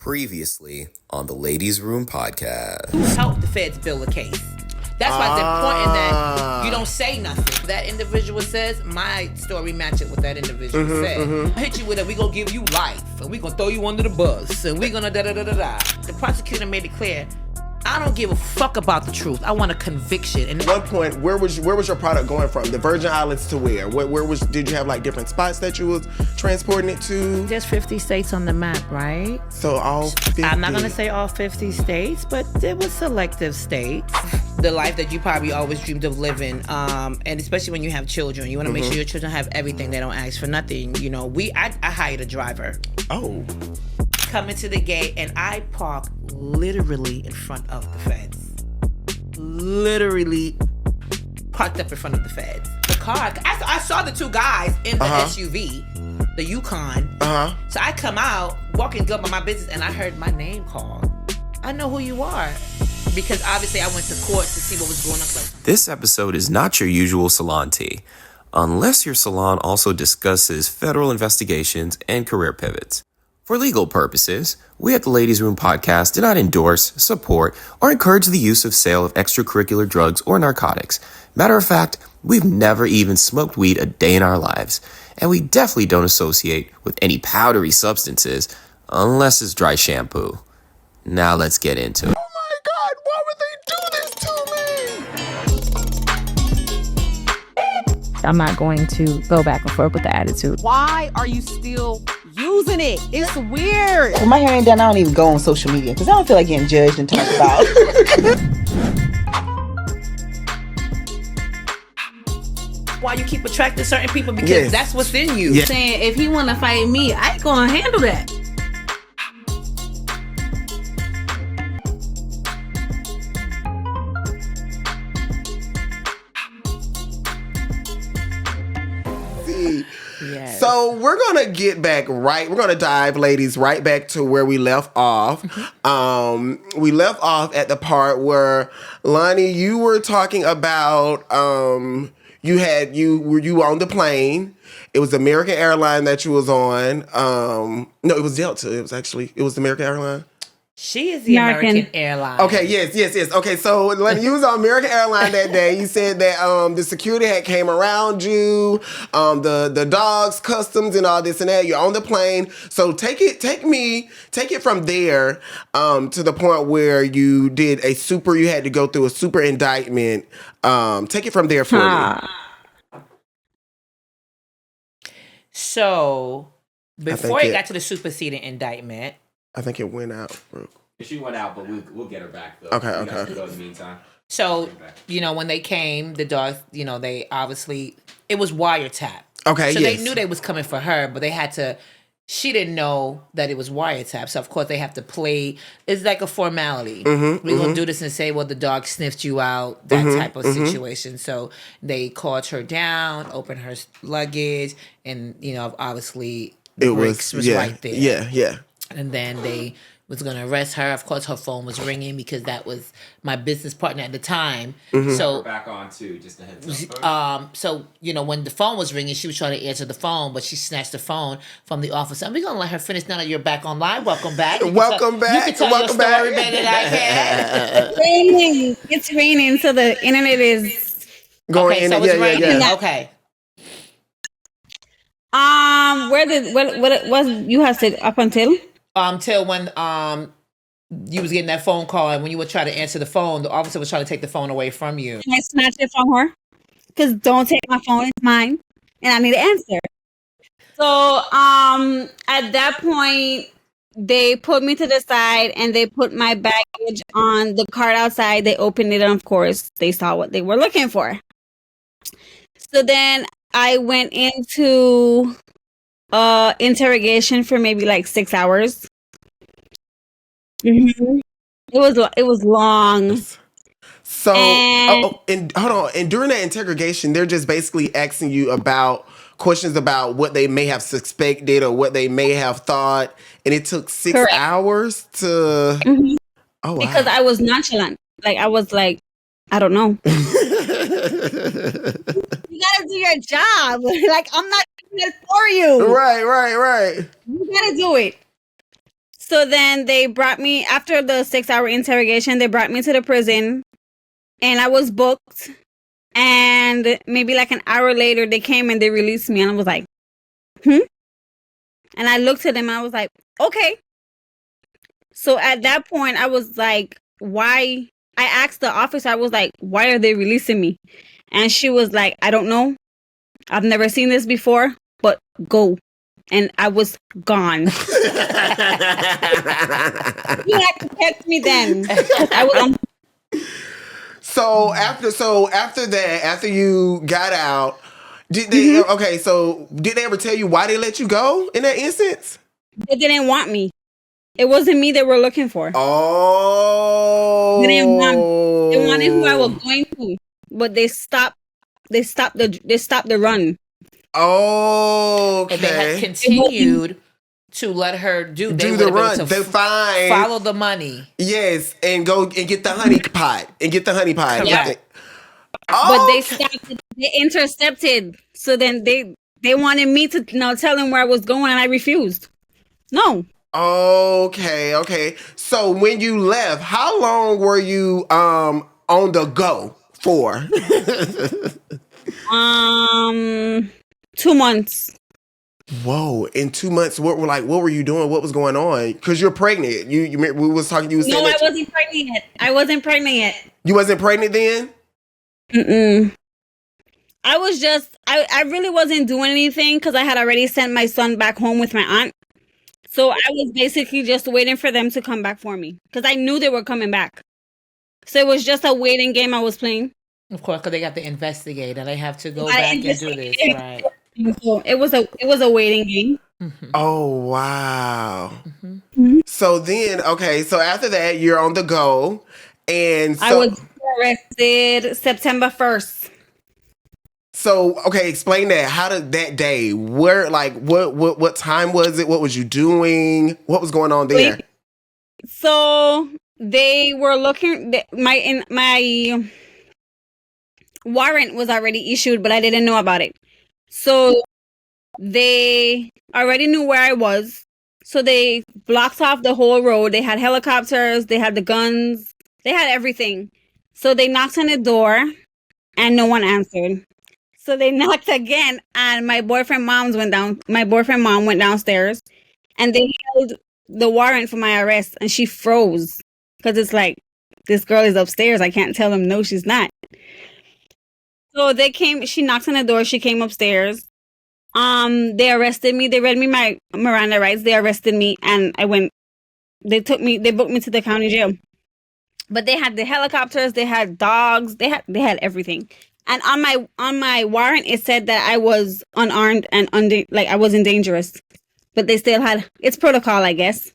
Previously on the Ladies Room podcast. Help the feds build a case. That's why it's important that you don't say nothing. That individual says, my story match it what that individual said. I hit you with it, we gonna give you life, and we gonna throw you under the bus, and we gonna da-da-da-da-da. The prosecutor made it clear, I don't give a fuck about the truth. I want a conviction. And at one point, where was your product going from? The Virgin Islands to where? Did you have like different spots that you was transporting it to? There's 50 states on the map, right? So all 50. I'm not gonna say all 50 states, but there was selective states. The life that you probably always dreamed of living, and especially when you have children, you want to make sure your children have everything. They don't ask for nothing. You know, I hired a driver. Oh. Coming to the gate, and I park literally in front of the feds. Literally parked up in front of the feds. The car, I saw the two guys in the SUV, the Yukon. So I come out, walking good by my business, and I heard my name called. I know who you are. Because obviously I went to court to see what was going on. This episode is not your usual salon tea, unless your salon also discusses federal investigations and career pivots. For legal purposes, we at the Ladies Room podcast do not endorse, support, or encourage the use of sale of extracurricular drugs or narcotics. Matter of fact, we've never even smoked weed a day in our lives, and we definitely don't associate with any powdery substances unless it's dry shampoo. Now let's get into it. I'm not going to go back and forth with the attitude. Why are you still using it? It's weird. When my hair ain't done, I don't even go on social media because I don't feel like getting judged and talked about. Why you keep attracting certain people? Because that's what's in you. Yeah. Saying if he want to fight me, I ain't gonna handle that. Yes. So we're gonna get back we're gonna dive, ladies, right back to where we left off. We left off at the part where, Lonnie, you were talking about you were on the plane. It was American Airline that you was on. No, it was Delta. It was American Airline. She is the American Airline. Okay, yes. Okay, so when you was on American Airline that day, you said that the security had came around you, the dogs, customs, and all this and that. You're on the plane. So take it from there to the point where you did you had to go through a super indictment. Take it from there for me. So before it got to the superseding indictment, I think it went out. She went out, but we'll get her back though. Okay. Go in the meantime. So, when they came, the dogs, they obviously, it was wiretap. Okay, so they knew they was coming for her, but she didn't know that it was wiretap. So, of course, they have to play. It's like a formality. We're going to do this and say, well, the dog sniffed you out, that type of situation. So they called her down, opened her luggage, and, obviously the bricks was right there. Yeah. And then they was going to arrest her. Of course, her phone was ringing because that was my business partner at the time. So we're back on too, just a heads up. So, when the phone was ringing, she was trying to answer the phone, but she snatched the phone from the officer. And we're going to let her finish now that you're back online. Welcome back. Welcome back. You can tell your story better than I can. It's raining, so the internet is going okay, in. So it's raining. Yeah. Okay. What it was you have said up until? Till when you was getting that phone call, and when you would try to answer the phone, the officer was trying to take the phone away from you. Can I snatch it from her? Because don't take my phone, it's mine, and I need an answer. So at that point, they put me to the side and they put my baggage on the cart outside. They opened it, and of course, they saw what they were looking for. So then I went into interrogation for maybe like 6 hours. It was long. So and hold on, and during that interrogation, they're just basically asking you about questions about what they may have suspected or what they may have thought, and it took 6 hours to. Oh, wow. Because I was nonchalant. Like I was like, I don't know. You gotta do your job. Like I'm not doing it for you. Right. You gotta do it. So then they brought me, after the 6-hour interrogation, they brought me to the prison and I was booked. And maybe like an hour later, they came and they released me. And I was like, And I looked at them and I was like, okay. So at that point, I was like, why? I asked the officer, I was like, why are they releasing me? And she was like, I don't know. I've never seen this before, but go. And I was gone. You had to text me then. I was So after that, after you got out, did they did they ever tell you why they let you go in that instance? They didn't want me. It wasn't me they were looking for. Oh. They wanted who I was going to, but they stopped the run. Oh, okay. And they had continued to let her do the run. They follow the money. Yes, and go and get the honey pot Yeah. But they stopped. They intercepted. So then they wanted me to now tell them where I was going, and I refused. No. Okay. So when you left, how long were you on the go for? 2 months. Whoa! In 2 months, what were you doing? What was going on? Because you're pregnant. We was talking. You was saying I wasn't pregnant yet. I wasn't pregnant yet. You wasn't pregnant then? Mm-mm. I was just. I really wasn't doing anything because I had already sent my son back home with my aunt. So I was basically just waiting for them to come back for me because I knew they were coming back. So it was just a waiting game I was playing. Of course, because they got to investigate and they have to go back and do this, right? So it was a waiting game. Mm-hmm. Oh wow! Mm-hmm. So then, so after that, you're on the go, and so I was arrested September 1st. So explain that. How did that day? Where, what time was it? What was you doing? What was going on there? So they were looking. My warrant was already issued, but I didn't know about it. So they already knew where I was. So they blocked off the whole road. They had helicopters. They had the guns. They had everything. So they knocked on the door, and no one answered. So they knocked again, and my boyfriend mom went downstairs, and they held the warrant for my arrest, and she froze because it's like, this girl is upstairs. I can't tell them no, she's not. So they came. She knocked on the door. She came upstairs. They arrested me. They read me my Miranda rights. They arrested me, and I went. They booked me to the county jail. But they had the helicopters. They had dogs. They had everything. And on my warrant, it said that I was unarmed and I wasn't dangerous. But they still had, it's protocol, I guess.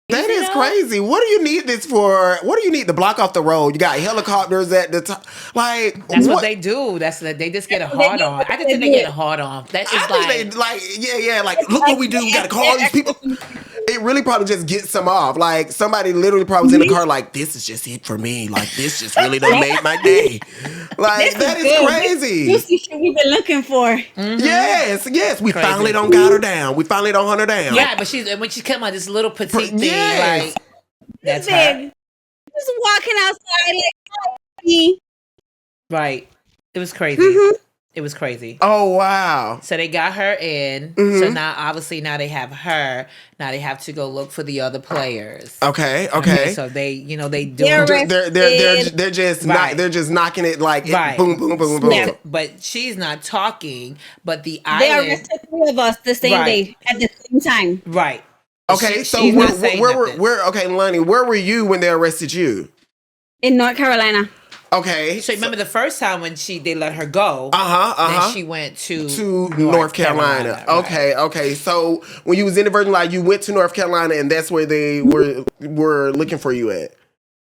That is crazy. What do you need this for? What do you need to block off the road? You got helicopters at the top. That's what they do. They just get a hard on. I just think they get a hard on. That is look what we do. We got to call all these people. It really probably just gets them off. Like somebody literally probably was in the car like, this is just it for me. Like this just really done made my day. Like that is crazy. This is what we've been looking for. Mm-hmm. Yes. We finally don't got her down. We finally don't hunt her down. Yeah, but when she came out, this little petite thing, like that's her. Just walking outside like, right. It was crazy. Mm-hmm. It was crazy. Oh wow! So they got her in. Mm-hmm. So now they have her. Now they have to go look for the other players. Okay. So they do. They're just they're just knocking it like boom, boom, boom, boom. Yeah, but she's not talking. But the they island. arrested 3 of us the same day at the same time. Right. Okay. So she's not saying nothing. Lonnie, where were you when they arrested you? In North Carolina. Okay. So remember the first time when they let her go? Then she went to North Carolina. Right. Okay. So when you was in the Virgin Islands, you went to North Carolina, and that's where they were looking for you at.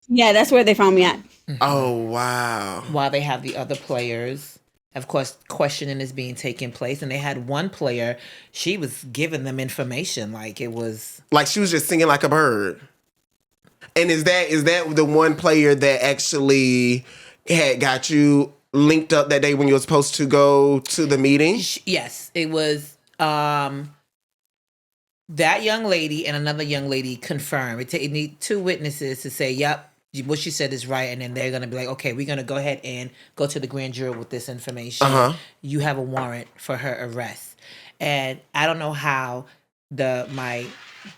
Yeah, that's where they found me at. Mm-hmm. Oh wow! While they have the other players, of course, questioning is being taken place, and they had one player. She was giving them information like it was like she was just singing like a bird. And is that the one player that actually had got you linked up that day when you were supposed to go to the meeting? Yes, it was. that young lady and another young lady confirm. It need 2 witnesses to say, "Yep, what she said is right," and then they're gonna be like, "Okay, we're gonna go ahead and go to the grand jury with this information. You have a warrant for her arrest." And I don't know how my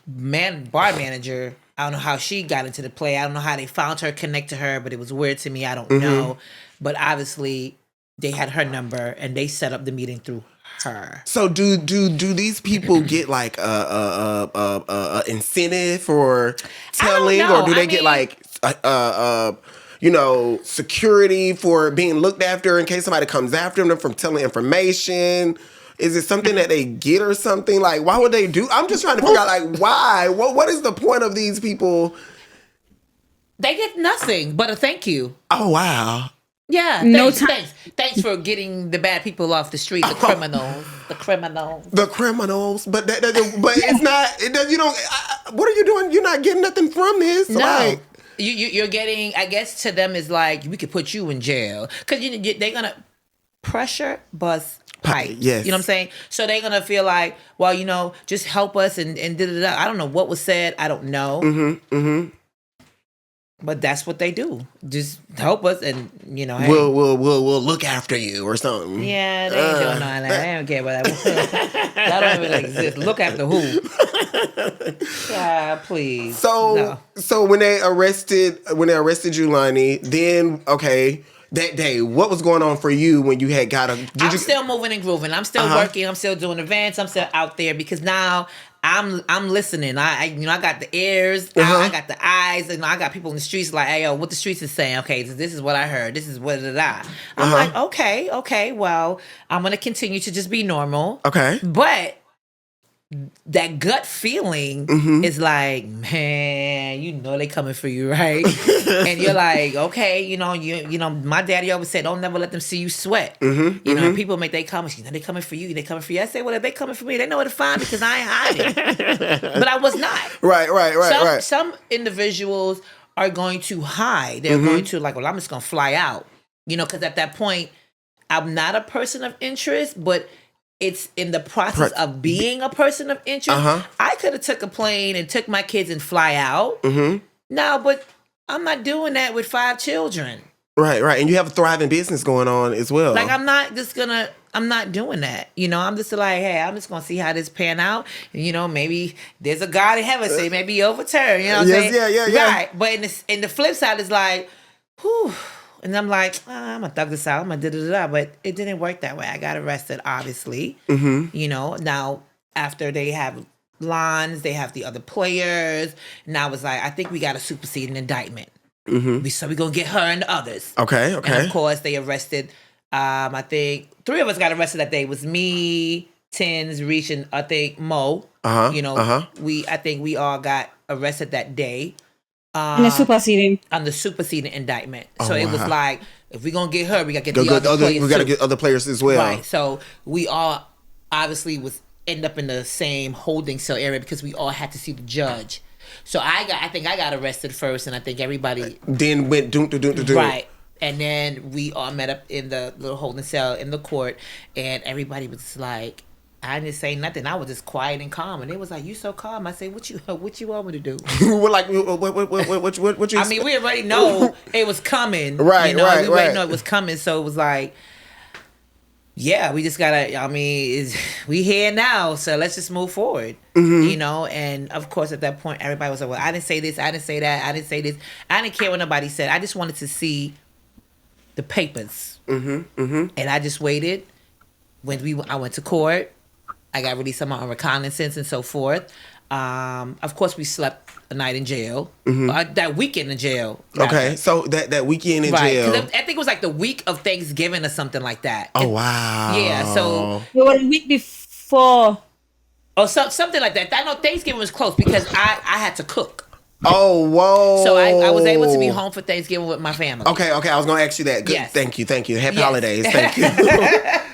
bar manager. I don't know how she got into the play. I don't know how they found her, connect to her, but it was weird to me. I don't know. But obviously, they had her number and they set up the meeting through her. So do these people get like a incentive for telling, or do they get like security for being looked after in case somebody comes after them from telling information? Is it something that they get or something? Like, why would they do? I'm just trying to figure out, like, why? What is the point of these people? They get nothing but a thank you. Oh, wow. Yeah, No thanks, time. thanks. Thanks for getting the bad people off the street, the criminals. The criminals. But it's not, you don't, what are you doing? You're not getting nothing from this. No. Like, You're getting, I guess to them is like, we could put you in jail. Because they're going to pressure bust pipes. Yes. You know what I'm saying? So they're going to feel like, well, just help us and da-da-da. I don't know what was said. I don't know. But that's what they do. Just help us and, hey. We'll look after you or something. Yeah, they ain't doing none of that. They don't care about that. That don't even exist. Look after who? Yeah, please. So when they arrested you, Lonnie, then that day, what was going on for you when you had got I'm still moving and grooving. I'm still working. I'm still doing events. I'm still out there because now I'm listening. I got the ears. I got the eyes. I got people in the streets like, hey, yo, what the streets is saying. Okay, this is what I heard. This is what I'm like, okay. Well, I'm gonna continue to just be normal. Okay, but that gut feeling is like, man, they coming for you, right? And you're like, okay, you know, my daddy always said, don't never let them see you sweat. And people make their comments, they coming for you, they coming for you. I say, well, if they coming for me, they know where to find me because I ain't hiding. But I was not. Right. Some individuals are going to hide. They're going to like, well, I'm just going to fly out. Because at that point, I'm not a person of interest, but it's in the process of being a person of interest. I could have took a plane and took my kids and fly out. No, but I'm not doing that with 5 children. Right. And you have a thriving business going on as well. Like, I'm not doing that. I'm just like, hey, I'm just going to see how this pan out. Maybe there's a God in heaven, say maybe overturn. You know what I'm saying? Yeah. Right. But in the flip side is like, whew. And I'm like, I'm going to thug this out. I'm going to da-da-da-da. But it didn't work that way. I got arrested, obviously. Now, after they have lines, they have the other players. Now it's like, I think we got to supersede an indictment. So we're going to get her and the others. Okay. And, of course, they arrested, I think, 3 of us got arrested that day. It was me, Tins, Reach, and I think Mo. I think we all got arrested that day. On the superseding indictment. So it was like, if we're going to get her, we got to get we got to get other players as well. Right. So we all obviously end up in the same holding cell area because we all had to see the judge. So I think I got arrested first, and I think everybody then went doom. Right. And then we all met up in the little holding cell in the court, and everybody was like, I didn't say nothing. I was just quiet and calm, and they was like, "You so calm." I say, "What you want me to do?" We're like, what you? I mean, we already know it was coming, right? We already know it was coming, so it was like, yeah, we just gotta. I mean, we here now, so let's just move forward, And of course, at that point, everybody was like, "Well, I didn't say this, I didn't say that, I didn't say this, I didn't care what nobody said. I just wanted to see the papers, and I just waited." When I went to court. I got released on my own recognizance and so forth. Of course, we slept a night in jail. That weekend in jail. Rather. Okay, so that weekend in jail. I think it was like the week of Thanksgiving or something like that. Oh, wow. Yeah, so... It was a week before. Oh, something like that. I know Thanksgiving was close because I had to cook. Oh, whoa. So I was able to be home for Thanksgiving with my family. Okay. I was going to ask you that. Good. Yes. Thank you. Happy holidays. Thank you.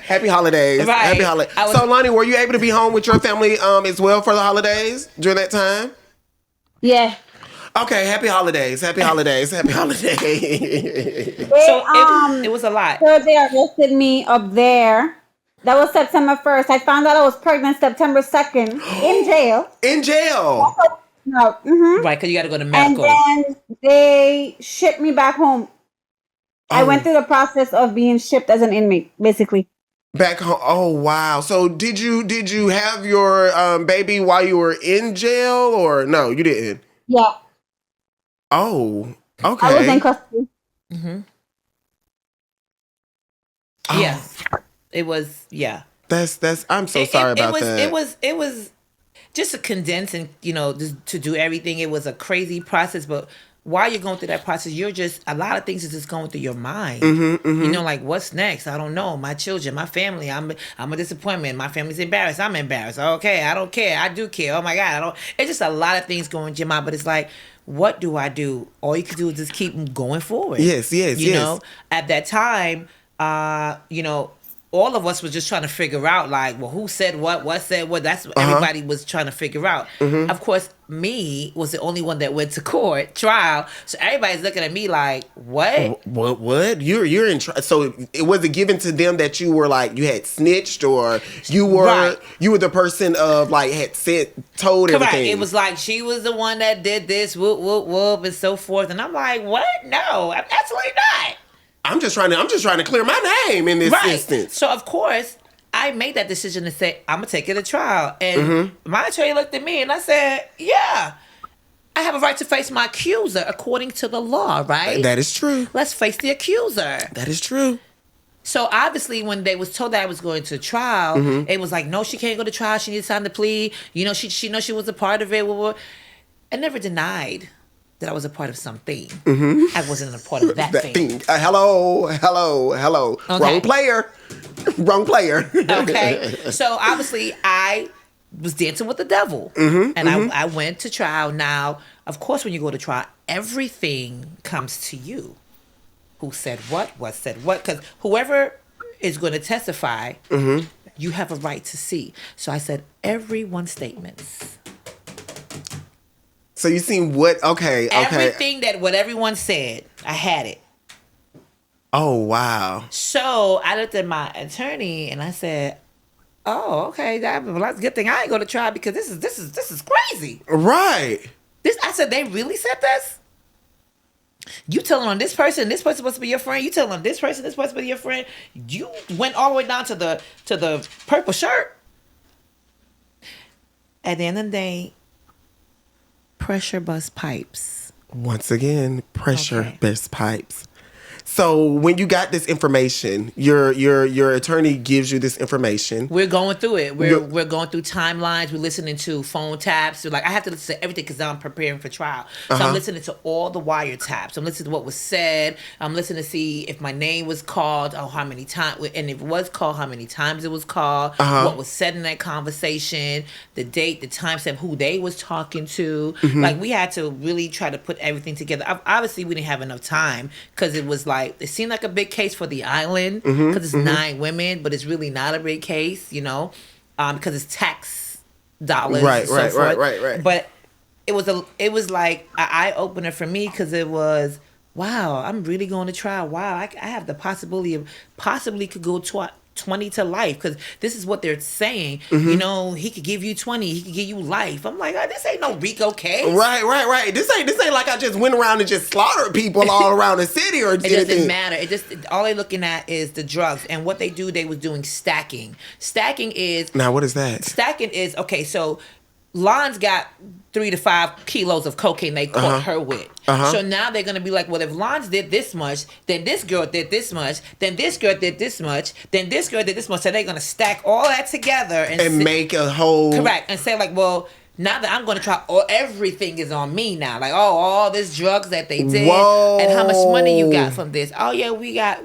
Happy holidays. Right. Happy holidays. So, Lonnie, were you able to be home with your family as well for the holidays during that time? Yeah. Okay. Happy holidays. Happy holidays. So it was a lot. So they arrested me up there. That was September 1st. I found out I was pregnant September 2nd in jail. In jail. No. Right, because you got to go to And medical. then they shipped me back home. I went through the process of being shipped as an inmate, basically. Back home. Oh wow. So did you have your baby while you were in jail or no? You didn't. Yeah. Oh. Okay. I was in custody. Oh. Yeah. It was, yeah. That's. I'm so sorry about that. It was just a condense and, just to do everything. It was a crazy process, but while you're going through that process, you're just, a lot of things is just going through your mind. Like, what's next? I don't know. My children, my family, I'm a disappointment. My family's embarrassed. I'm embarrassed. Okay, I don't care. I do care. Oh my God, it's just a lot of things going to your mind, but it's like, what do I do? All you can do is just keep going forward. Yes. You know, at that time, all of us was just trying to figure out, like, well, who said what said what. That's what everybody was trying to figure out. Of course, me was the only one that went to court trial, so everybody's looking at me like, what? What? You're in trial. So it was it given to them that you were like you had snitched or you were you were the person of like had told Correct. everything. It was like she was the one that did this, whoop whoop whoop, and so forth. And I'm like, what? No, absolutely not. I'm just trying to clear my name in this instance. So of course, I made that decision to say I'm gonna take it to trial, and my attorney looked at me and I said, "Yeah, I have a right to face my accuser according to the law, right? That is true. Let's face the accuser. That is true." So obviously, when they was told that I was going to trial, it was like, "No, she can't go to trial. She needs to sign the plea. She knows she was a part of it." I never denied that I was a part of something. I wasn't a part of that thing. Hello. Okay. Wrong player. Okay. So obviously I was dancing with the devil. And I went to trial. Now, of course, when you go to trial, everything comes to you. Who said what said what. Because whoever is going to testify, you have a right to see. So I said everyone's statements. So you seen what? Okay. Everything what everyone said, I had it. Oh wow. So I looked at my attorney and I said, "Oh, okay, that's a good thing I ain't go to trial because this is crazy." Right. I said, they really said this? You telling on this person supposed to be your friend. You telling on this person supposed to be your friend. You went all the way down to the purple shirt. At the end of the day, pressure bust pipes. Once again, pressure bust pipes. So when you got this information, your attorney gives you this information. We're going through it. We're going through timelines. We're listening to phone taps. Like I have to listen to everything because I'm preparing for trial. So I'm listening to all the wiretaps. I'm listening to what was said. I'm listening to see if my name was called, how many times, and if it was called, how many times it was called, what was said in that conversation, the date, the timestamp, who they was talking to. Like we had to really try to put everything together. Obviously, we didn't have enough time because it was like, it seemed like a big case for the island because it's 9 women, but it's really not a big case, because it's tax dollars. Right. But it was like an eye opener for me because it was, wow, I'm really going to trial. Wow, I have the possibility of possibly could go 20 to life because this is what they're saying. He could give you 20, he could give you life. I'm like, this ain't no RICO case. Right. This ain't like I just went around and just slaughtered people all around the city or anything. It doesn't matter. All they're looking at is the drugs. And what they do, they was doing stacking. Stacking is... Now, what is that? Stacking is, okay, so Lon's got 3 to 5 kilos of cocaine they caught her with. So now they're going to be like, well, if Lon's did this much, then this girl did this much, then this girl did this much, then this girl did this much. So they're going to stack all that together and make a whole... Correct. And say like, well, now that I'm going to try, everything is on me now. Like, all this drugs that they did. Whoa. And how much money you got from this. Oh, yeah, we got...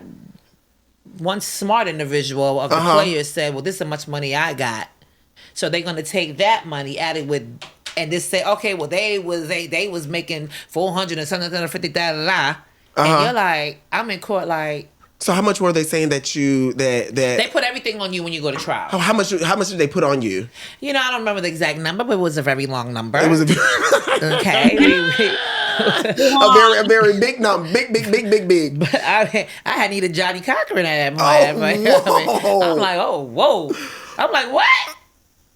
One smart individual of the players said, well, this is how much money I got. So they're going to take that money, add it with... And just say, okay, well, they was making 400 and something, 50, And you're like, I'm in court like... So how much were they saying that They put everything on you when you go to trial. How much did they put on you? I don't remember the exact number, but it was a very long number. It was okay. A very big number. Big. But I had needed Johnny Cochran at that point. whoa. I'm like, oh, whoa. I'm like, what?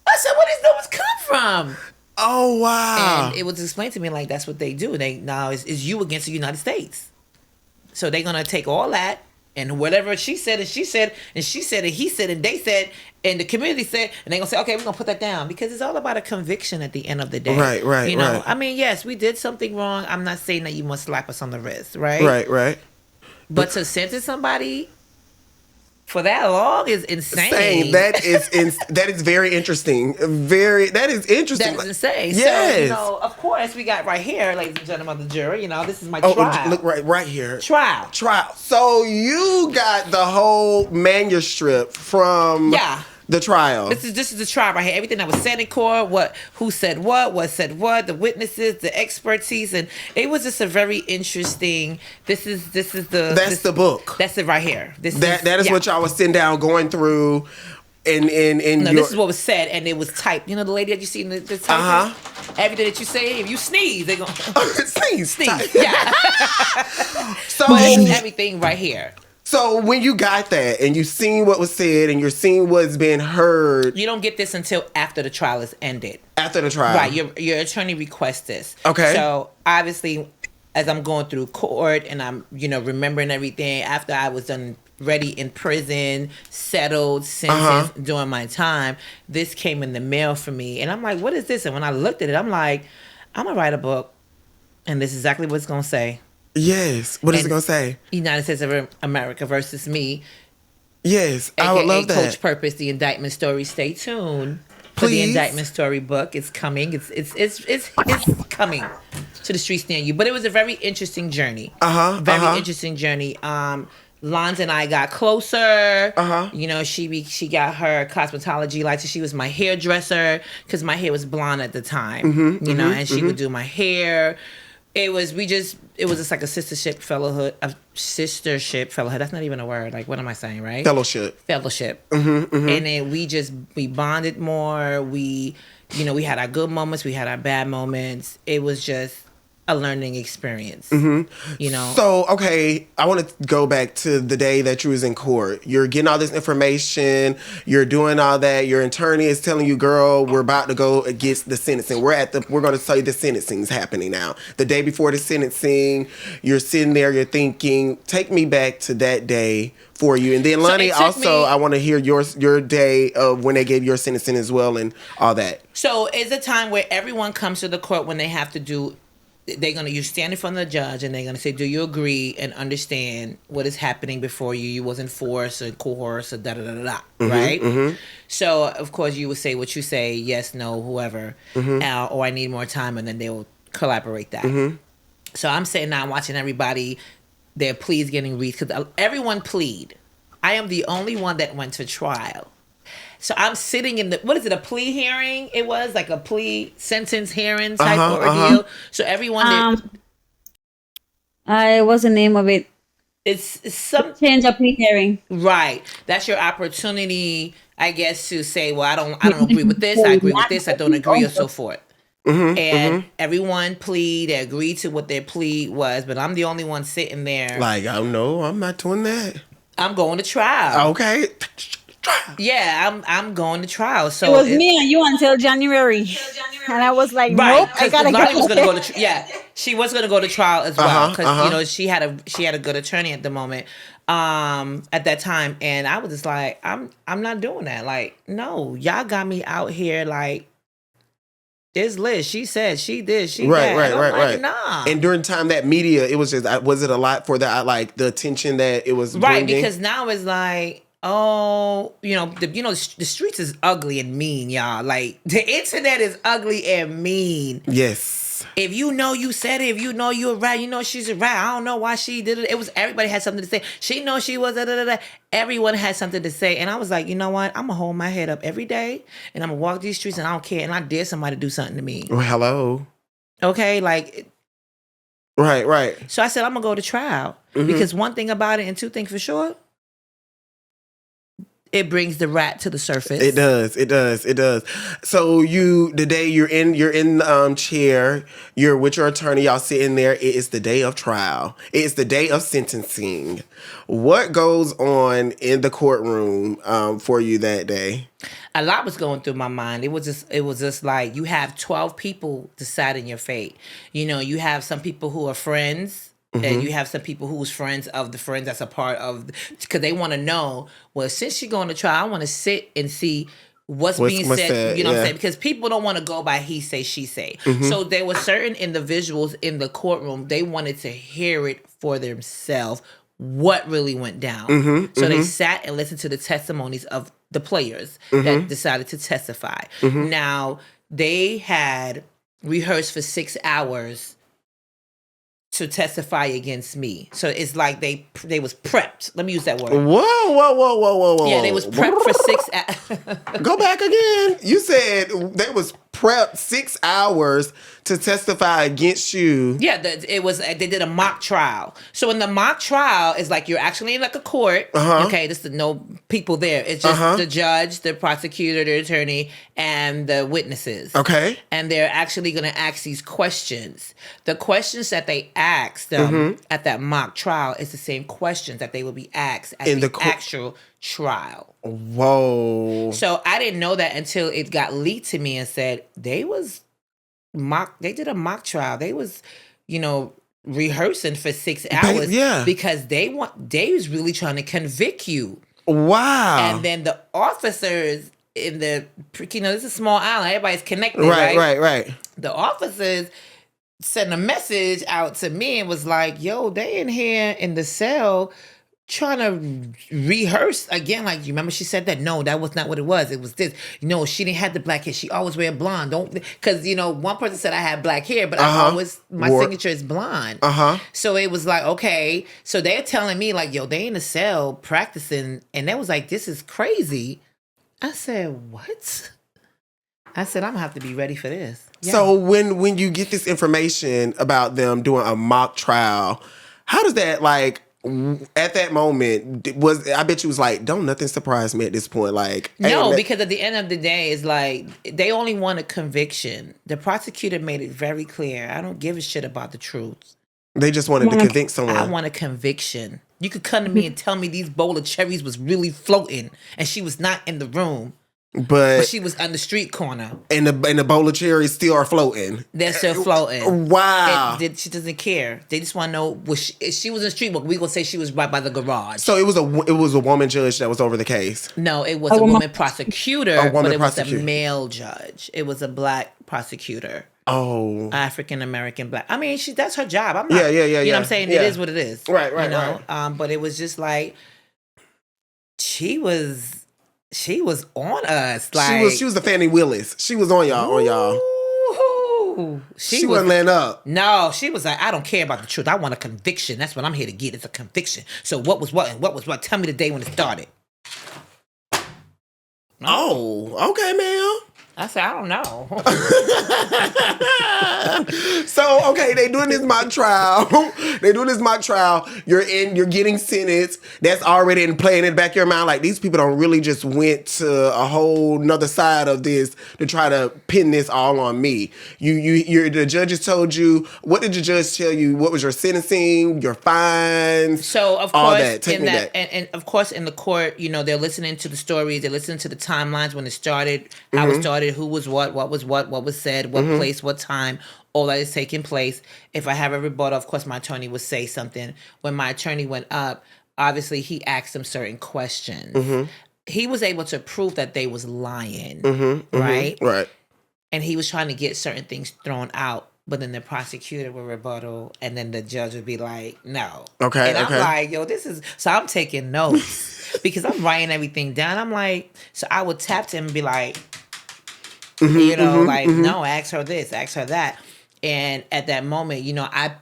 I said, where these numbers come from? Oh, wow. And it was explained to me like that's what they do. They now it's you against the United States. So they're gonna take all that and whatever she said and she said and she said and he said and they said and the community said and they're gonna say, okay, we're gonna put that down because it's all about a conviction at the end of the day. Right, You know, right. I mean, yes, we did something wrong. I'm not saying that you must slap us on the wrist, right? Right. But to sentence somebody for that long is insane. That is very interesting. That is interesting. That is insane. Yes. So, you know, of course, we got right here, ladies and gentlemen of the jury. You know, this is my Oh, trial. look right here. Trial. So you got the whole manuscript from the trial. This is the trial right here. Everything that was said in court, who said what said what, the witnesses, the expertise, and it was just a very interesting. That's the book. That's it right here. That is what y'all was sitting down going through. This is what was said, and it was typed. You know the lady that you see in the type? Everything that you say, if you sneeze, they're going to sneeze. Yeah. So but it's everything right here. So when you got that and you seen what was said and you're seeing what's being heard, you don't get this until after the trial is ended. After the trial, right? Your attorney requests this. Okay. So obviously, as I'm going through court and I'm remembering everything after I was done. Ready in prison, settled, sentenced during my time. This came in the mail for me. And I'm like, what is this? And when I looked at it, I'm like, I'm going to write a book. And this is exactly what it's going to say. Yes. What is it going to say? United States of America versus me. Yes. I would love that. Coach Purpose, the indictment story. Stay tuned for the indictment story book. It's coming. It's coming to the streets near you. But it was a very interesting journey. Very interesting journey. Lons and I got closer. You know, she got her cosmetology license. She was my hairdresser because my hair was blonde at the time. You know, and she would do my hair. It was just like a sistership fellowhood. That's not even a word. Like, what am I saying, right? Fellowship. And then we bonded more. We had our good moments. We had our bad moments. It was just a learning experience. You know. So, okay, I want to go back to the day that you was in court. You're getting all this information. You're doing all that. Your attorney is telling you, girl, we're about to go against the sentencing. We're going to say the sentencing's happening now. The day before the sentencing, you're sitting there, you're thinking, take me back to that day for you. And then Lonnie, I want to hear your day of when they gave your sentencing as well and all that. So it's a time where everyone comes to the court when they have to do. You're standing in front of the judge and they're gonna say, do you agree and understand what is happening before you? You wasn't forced or coerced or right? So of course you would say what you say, yes, no, whoever, or I need more time, and then they will collaborate that. So I'm sitting down watching everybody, their pleas getting read because everyone plead. I am the only one that went to trial. So I'm sitting in a plea hearing? It was like a plea sentence hearing type ordeal. So everyone what's the name of it? It's some change of plea hearing. Right. That's your opportunity, I guess, to say, well, I don't agree with this, I agree with this, I don't agree, or so forth. And everyone plead, they agreed to what their plea was, but I'm the only one sitting there. Like, oh no, I'm not doing that. I'm going to trial. Okay. Yeah, I'm going to trial. So it was me and you until January. And I was like, nope, I gotta Lonnie was gonna go to she was gonna go to trial as well because she had a good attorney at the moment at that time, and I was just like, I'm not doing that. Like, no, y'all got me out here like. There's Liz. She said she did. She right. Nah. And during time that media, it was just was it a lot for that like the attention that it was bringing? Because now it's like. Oh, the streets is ugly and mean, y'all. Like the internet is ugly and mean. Yes. If you know you said it, if you know you're right, you know she's right. I don't know why she did it. It was everybody had something to say. She knows she was Everyone had something to say, and I was like, you know what? I'm gonna hold my head up every day, and I'm gonna walk these streets, and I don't care. And I dare somebody to do something to me. Well, hello. Okay, like. Right. So I said I'm gonna go to trial because one thing about it, and two things for sure. it brings the rat to the surface. It does. It does. It does. So the day you're in the chair, you're with your attorney, y'all sitting there. It is the day of trial. It is the day of sentencing. What goes on in the courtroom for you that day? A lot was going through my mind. It was just like you have 12 people deciding your fate. You know, you have some people who are friends. And you have some people who's friends of the friends that's a part of, because they want to know, well, since you're going to trial, I want to sit and see what's being said, you know what I'm saying? Because people don't want to go by he say, she say. So there were certain individuals in the courtroom, they wanted to hear it for themselves, what really went down. So they sat and listened to the testimonies of the players that decided to testify. Now, they had rehearsed for 6 hours to testify against me. So it's like they was prepped. Let me use that word. Whoa. Yeah, they was prepped for 6 hours. Go back again. You said they was prepped 6 hours to testify against you. Yeah, they did a mock trial. So in the mock trial, it's like you're actually in like a court. Okay, there's no people there. It's just the judge, the prosecutor, the attorney, and the witnesses. Okay. And they're actually going to ask these questions. The questions that they asked them at that mock trial is the same questions that they will be asked at the actual trial. Whoa. So I didn't know that until it got leaked to me and said they did a mock trial. They was, rehearsing for 6 hours because they was really trying to convict you. Wow. And then the officers in the, this is a small island, everybody's connected, right? Right. The officers sent a message out to me and was like, yo, they in here in the cell trying to rehearse again. Like, you remember she said that? No, that was not what it was. It was this. She didn't have the black hair. She always wear blonde. Because, one person said I had black hair, but my signature is blonde. So it was like, okay. So they're telling me like, yo, they in the cell practicing. And they was like, this is crazy. I said, what? I said, I'm going to have to be ready for this. Yeah. So when you get this information about them doing a mock trial, how does that, like, at that moment, I bet you was like, don't nothing surprise me at this point. Like, no, because at the end of the day, it's like they only want a conviction. The prosecutor made it very clear. I don't give a shit about the truth. They just wanted to convict someone. I want a conviction. You could come to me and tell me these bowl of cherries was really floating and she was not in the room. But she was on the street corner. And the bowl of cherries still are floating. They're still floating. Wow. She doesn't care. They just want to know, if she was in the street, we going to say she was right by the garage. So it was a woman judge that was over the case? No, it was a woman prosecutor, but it was a male judge. It was a black prosecutor. Oh. African-American black. I mean, that's her job. I'm not, yeah. You know what I'm saying? Yeah. It is what it is. Right. But it was just like, she was on us. Like she was the Fannie Willis. She was on y'all. She wasn't laying up. No, she was like, I don't care about the truth. I want a conviction. That's what I'm here to get. It's a conviction. So what was what and what was what? Tell me the day when it started. Oh, okay, ma'am. I said, I don't know. So, okay, they doing this mock trial. You're getting sentenced. That's already in play in the back of your mind. Like, these people don't really just went to a whole nother side of this to try to pin this all on me. The judges told you, what did the judge tell you? What was your sentencing, your fines? So, of all course, that. Take me back. And of course, in the court, they're listening to the stories. They're listening to the timelines when it started, how it started, who was what was said, what place, what time, all that is taking place. If I have a rebuttal, of course, my attorney would say something. When my attorney went up, obviously, he asked them certain questions. He was able to prove that they was lying, right? Right. And he was trying to get certain things thrown out, but then the prosecutor would rebuttal, and then the judge would be like, no. Okay, and I'm like, yo, this is... So I'm taking notes because I'm writing everything down. I'm like... So I would tap to him and be like... no, ask her this, ask her that. And at that moment,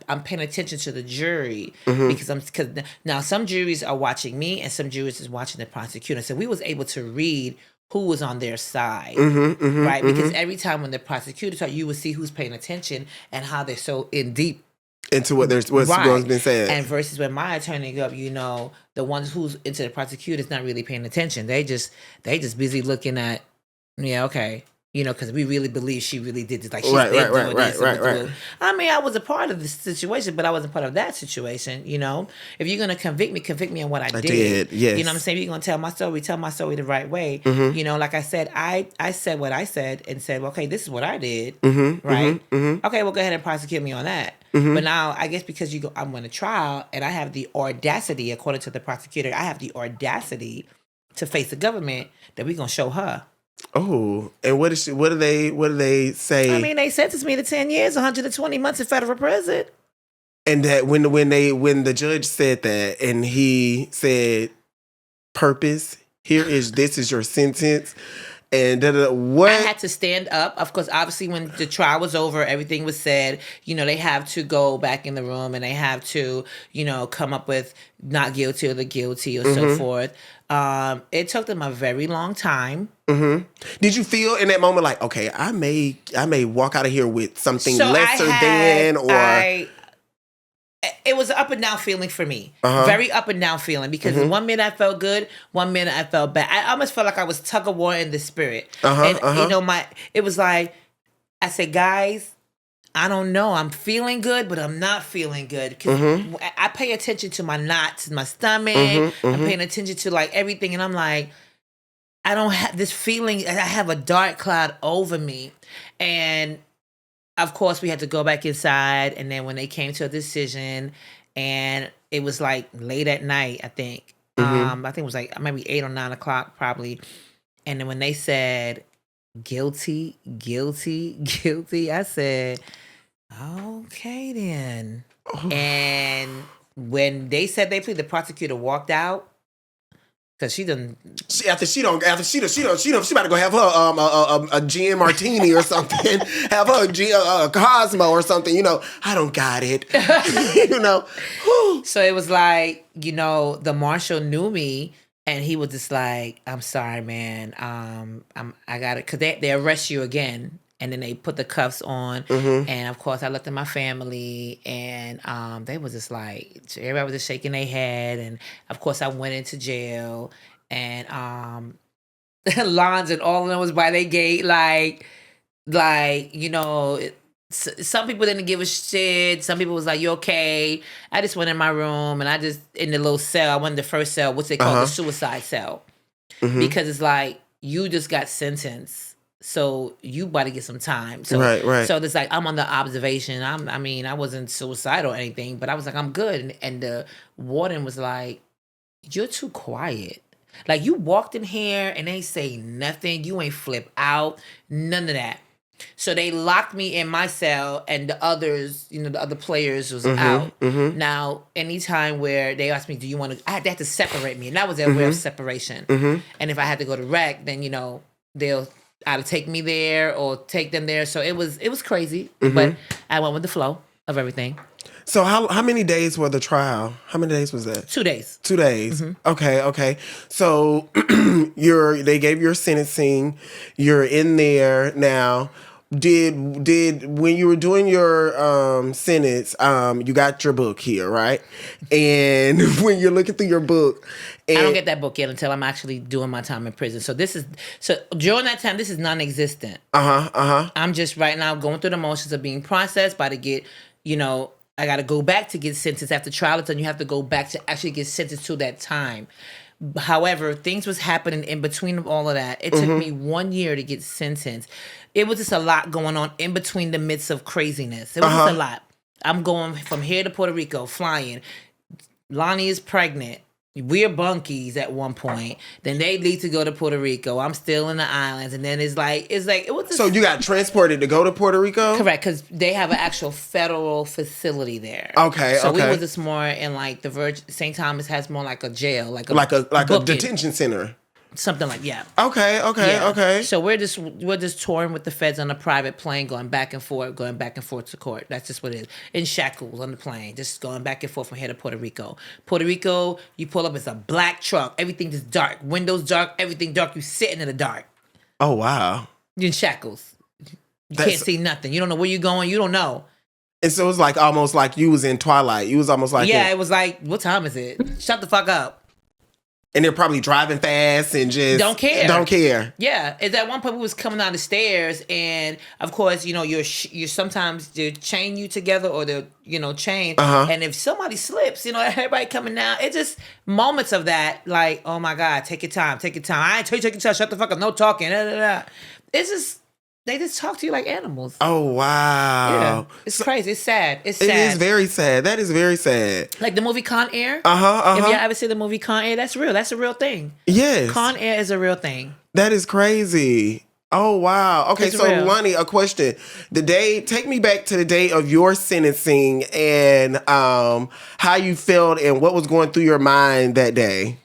I'm paying attention to the jury because now some juries are watching me and some juries is watching the prosecutor. So we was able to read who was on their side, right? Because every time when the prosecutor talked, you would see who's paying attention and how they're so in deep into what's been said. And versus when my attorney go up, the ones who's into the prosecutor's not really paying attention. They just busy looking at, okay. Because we really believe she really did this. Like, she's doing this. Right. I mean, I was a part of the situation, but I wasn't part of that situation, If you're going to convict me on what I did. Yes. You know what I'm saying? If you're going to tell my story the right way. Like I said, I said what I said and said, well, okay, this is what I did, right? Okay, well, go ahead and prosecute me on that. But now, I guess because I'm going to trial, and I have the audacity, according to the prosecutor, I have the audacity to face the government that we're going to show her. Oh, and what do they say? I mean, they sentenced me to 10 years, 120 months in federal prison. And that when the judge said that, and he said, "Purpose, this is your sentence," and what? I had to stand up. Of course, obviously, when the trial was over, everything was said. They have to go back in the room and they have to, come up with not guilty or the guilty or so forth. It took them a very long time. Did you feel in that moment like, okay, I may walk out of here with something lesser than, or? It was an up and down feeling for me. Very up and down feeling, because 1 minute I felt good, 1 minute I felt bad. I almost felt like I was tug of war in the spirit. It was like, I said, guys, I don't know. I'm feeling good, but I'm not feeling good. Because I pay attention to my knots in my stomach. I'm paying attention to like everything. And I'm like, I don't have this feeling. I have a dark cloud over me. And of course, we had to go back inside. And then when they came to a decision, and it was like late at night, I think. I think it was like maybe 8 or 9 o'clock probably. And then when they said, guilty, I said, okay then. And when they said they plead, the prosecutor walked out. Cause she about to go have her a gin martini or something, have her a Cosmo or something. I don't got it. So it was like, the marshal knew me, and he was just like, "I'm sorry, man. I got it." Cause they arrest you again, and then they put the cuffs on, and of course I looked at my family, and they was just like, everybody was just shaking their head, and of course I went into jail, and Lons and all of them was by their gate, some people didn't give a shit. Some people was like, "You okay?" I just went in my room, and I just in the little cell. I went in the first cell, which they call the suicide cell, because it's like you just got sentenced. So you about to get some time. So, right. So it's like I'm on the observation. I wasn't suicidal or anything, but I was like, I'm good. And the warden was like, "You're too quiet. Like, you walked in here and they say nothing. You ain't flip out. None of that." So they locked me in my cell, and the others, the other players was out. Now, anytime where they asked me, "Do you want to?" They had to separate me, and that was their way of separation. And if I had to go to rec, then they'll either take me there or take them there. So it was crazy, but I went with the flow of everything. So how many days were the trial? How many days was that? 2 days. 2 days. Okay. So they gave your sentencing. You're in there now. Did when you were doing your sentence, you got your book here, right? And when you're looking through your book, I don't get that book yet until I'm actually doing my time in prison. So during that time, this is non-existent. I'm just right now going through the motions of being processed by I got to go back to get sentenced after trial is done. You have to go back to actually get sentenced to that time. However, things was happening in between all of that. It took me 1 year to get sentenced. It was just a lot going on in between the midst of craziness. It was just a lot. I'm going from here to Puerto Rico, flying. Lonnie is pregnant. We're bunkies at one point. Then they leave to go to Puerto Rico. I'm still in the islands, and then it was. Just, so you got transported to go to Puerto Rico? Correct, because they have an actual federal facility there. Okay. So we was just more in like the St. Thomas has more like a jail, like a detention center. Something like Okay. So we're just touring with the feds on a private plane, going back and forth to court. That's just what it is. In shackles on the plane, just going back and forth from here to Puerto Rico. Puerto Rico, you pull up, it's a black truck. Everything just dark. Windows dark, everything dark. You sitting in the dark. Oh wow. You're in shackles. You can't see nothing. You don't know where you're going. You don't know. And so it was like almost like you was in Twilight. You was almost like it was like, what time is it? Shut the fuck up. And they're probably driving fast and just Don't care. Don't care. Yeah, at that one point we was coming down the stairs, and of course, you know, you're sometimes they chain you together or they'll chain, and if somebody slips, you know, everybody coming down. It's just moments of that, like, oh my God, take your time. I ain't tell you take your time. Shut the fuck up. No talking. It's just. They just talk to you like animals. Oh, wow. Yeah. It's crazy. It's sad. It's sad. It is very sad. That is very sad. Like the movie Con Air. If you ever see the movie Con Air, that's real. That's a real thing. Yes. Con Air is a real thing. That is crazy. Oh, wow. Okay, It's so real. Lonnie, a question. Take me back to the day of your sentencing and how you felt and what was going through your mind that day.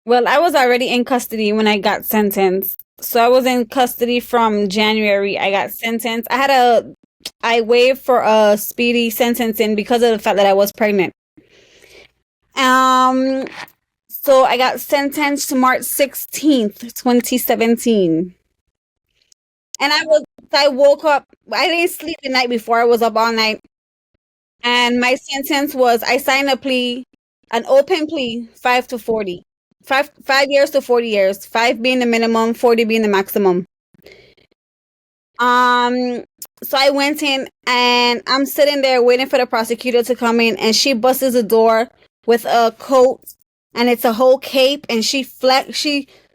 Well, I was already in custody when I got sentenced. So I was in custody from January. I got sentenced. I waived for a speedy sentencing because of the fact that I was pregnant. So I got sentenced to March 16th, 2017. And I woke up, I didn't sleep the night before. I was up all night. And my sentence was, I signed a plea, an open plea, 5 to 40. 5 years to 40 years, 5 being the minimum, 40 being the maximum. So I went in and I'm sitting there waiting for the prosecutor to come in, and she busts the door with a coat and it's a whole cape, and she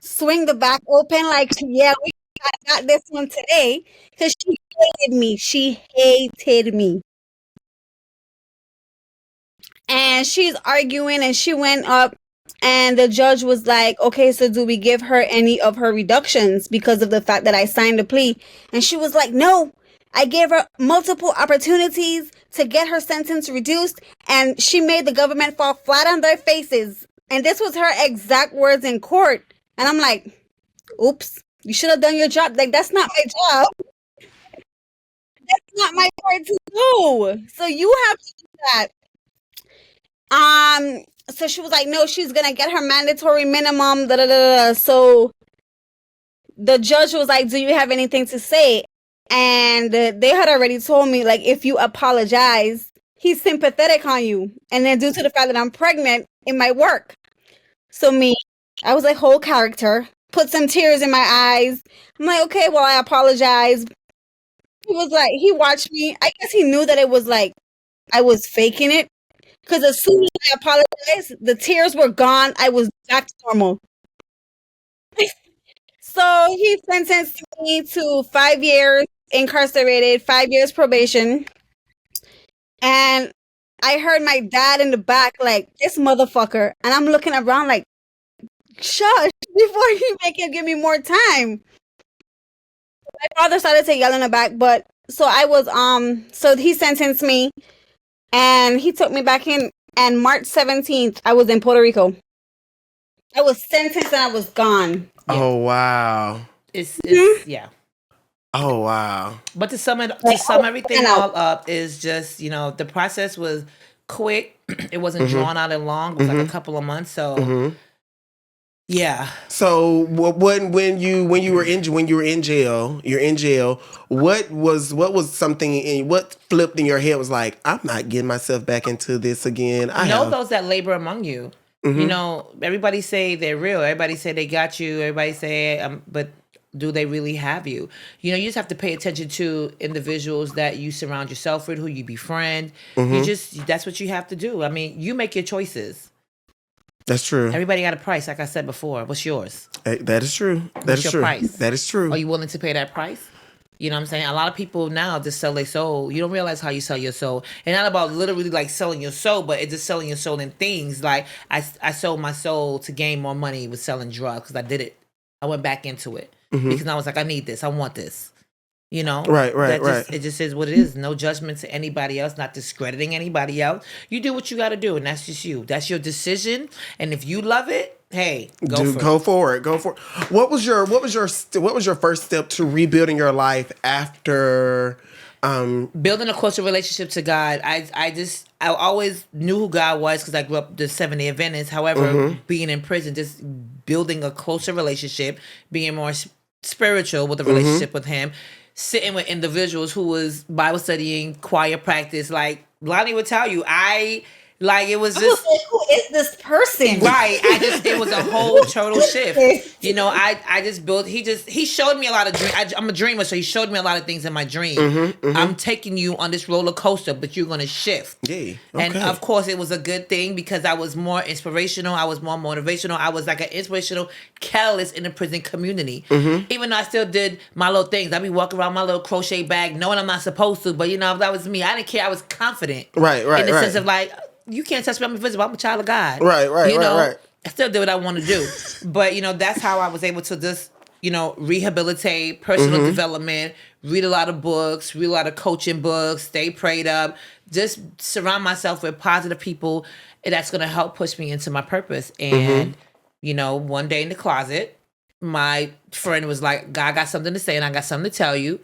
swing the back open like, yeah, we got this one today, because she hated me. She hated me. And she's arguing, and she went up. And the judge was like, okay, so do we give her any of her reductions because of the fact that I signed a plea? And she was like, no, I gave her multiple opportunities to get her sentence reduced. And she made the government fall flat on their faces. And this was her exact words in court. And I'm like, oops, you should have done your job. Like, that's not my job. That's not my part to do. So you have to do that. So she was like, no, she's going to get her mandatory minimum. So the judge was like, do you have anything to say? And they had already told me, like, if you apologize, he's sympathetic on you. And then due to the fact that I'm pregnant, it might work. So I was like, whole character, put some tears in my eyes. I'm like, okay, well, I apologize. He was like, he watched me. I guess he knew that it was like, I was faking it. Because as soon as I apologized, the tears were gone. I was back to normal. So he sentenced me to 5 years incarcerated, 5 years probation. And I heard my dad in the back like, this motherfucker. And I'm looking around like, shush, before you make him give me more time. My father started to yell in the back, but so I was, so he sentenced me. And he took me back in, and March 17th, I was in Puerto Rico. I was sentenced and I was gone. Yeah. Oh, wow. It's yeah. Oh, wow. But to sum everything all up is just, the process was quick. It wasn't drawn out and long. It was like a couple of months. So, yeah. So when you were in jail, you're in jail. What was something what flipped in your head was like, I'm not getting myself back into this again. Those that labor among you. Everybody say they're real. Everybody say they got you. Everybody say, but do they really have you? You just have to pay attention to individuals that you surround yourself with, who you befriend. That's what you have to do. I mean, you make your choices. That's true. Everybody got a price, like I said before. What's yours? That is true. What's your price? That is true. Are you willing to pay that price? You know what I'm saying? A lot of people now just sell their soul. You don't realize how you sell your soul. And not about literally like selling your soul, but it's just selling your soul in things. Like I sold my soul to gain more money with selling drugs because I did it. I went back into it because I was like, I need this. I want this. Right. It just is what it is. No judgment to anybody else, not discrediting anybody else. You do what you got to do, and that's just you. That's your decision. And if you love it, hey, go for it. What was your first step to rebuilding your life after building a closer relationship to God? I always knew who God was because I grew up the Seventh-day Adventist. However, being in prison, just building a closer relationship, being more spiritual with a relationship with Him. sitting with individuals who was Bible studying, choir practice. Like Lonnie would tell you, it was just who is this person? right. It was a whole total shift. You know, I just built. He showed me a lot of dreams. I'm a dreamer, so he showed me a lot of things in my dream. I'm taking you on this roller coaster, but you're gonna shift. Yeah. And of course, it was a good thing because I was more inspirational. I was more motivational. I was like an inspirational catalyst in the prison community. Even though I still did my little things, I'd be walking around my little crochet bag, knowing I'm not supposed to. But you know, that was me. I didn't care. I was confident. Right. In the sense of like, you can't touch me. I'm invisible. I'm a child of God. Right. You know, Right. I still do what I want to do. But, you know, that's how I was able to just, you know, rehabilitate, personal development, read a lot of books, read a lot of coaching books, stay prayed up, just surround myself with positive people that's going to help push me into my purpose. And, you know, one day in the closet, my friend was like, God got something to say and I got something to tell you.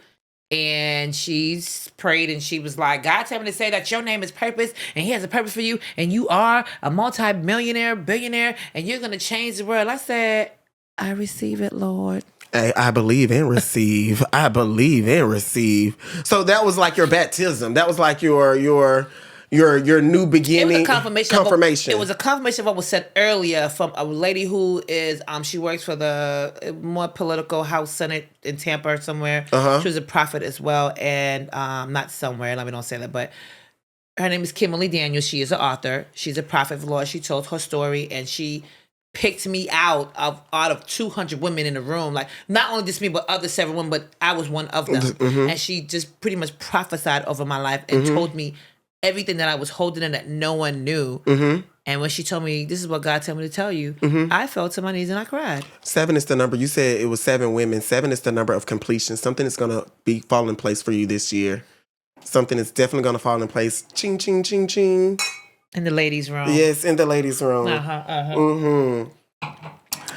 And she's prayed and she was like, God told me to say that your name is purpose and he has a purpose for you and you are a multi-millionaire, billionaire, and you're going to change the world. I said, I receive it, Lord. Hey, I believe and receive. I believe and receive. So that was like your baptism. That was like your new beginning. It was a confirmation. Confirmation. It was a confirmation of what was said earlier from a lady who is she works for the more political House Senate in Tampa or somewhere. She was a prophet as well, and not somewhere. Let me don't say that, but her name is Kimberly Daniels. She is an author. She's a prophet of the Lord. She told her story, and she picked me out of 200 women in the room. Like not only just me, but other several women. But I was one of them, and she just pretty much prophesied over my life and told me everything that I was holding in that no one knew. And when she told me, this is what God told me to tell you, I fell to my knees and I cried. 7 is the number. You said it was 7 women. 7 is the number of completion. Something is going to fall in place for you this year. Something is definitely going to fall in place. Ching, ching, ching, ching. In the ladies' room. Yes, in the ladies' room.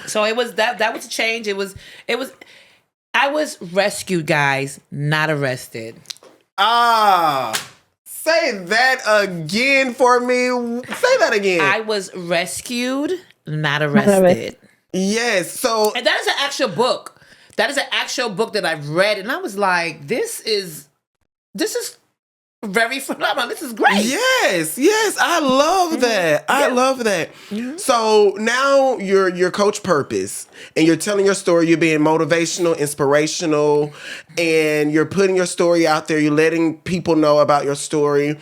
So it was that was a change. I was rescued, guys, not arrested. Say that again for me. Say that again. I was rescued, not arrested. Yes. So And that is an actual book. That is an actual book that I've read, and I was like, this is very phenomenal. This is great. Yes, I love that. I love that. So now you're Coach Purpose, and you're telling your story. You're being motivational, inspirational, and you're putting your story out there. You're letting people know about your story.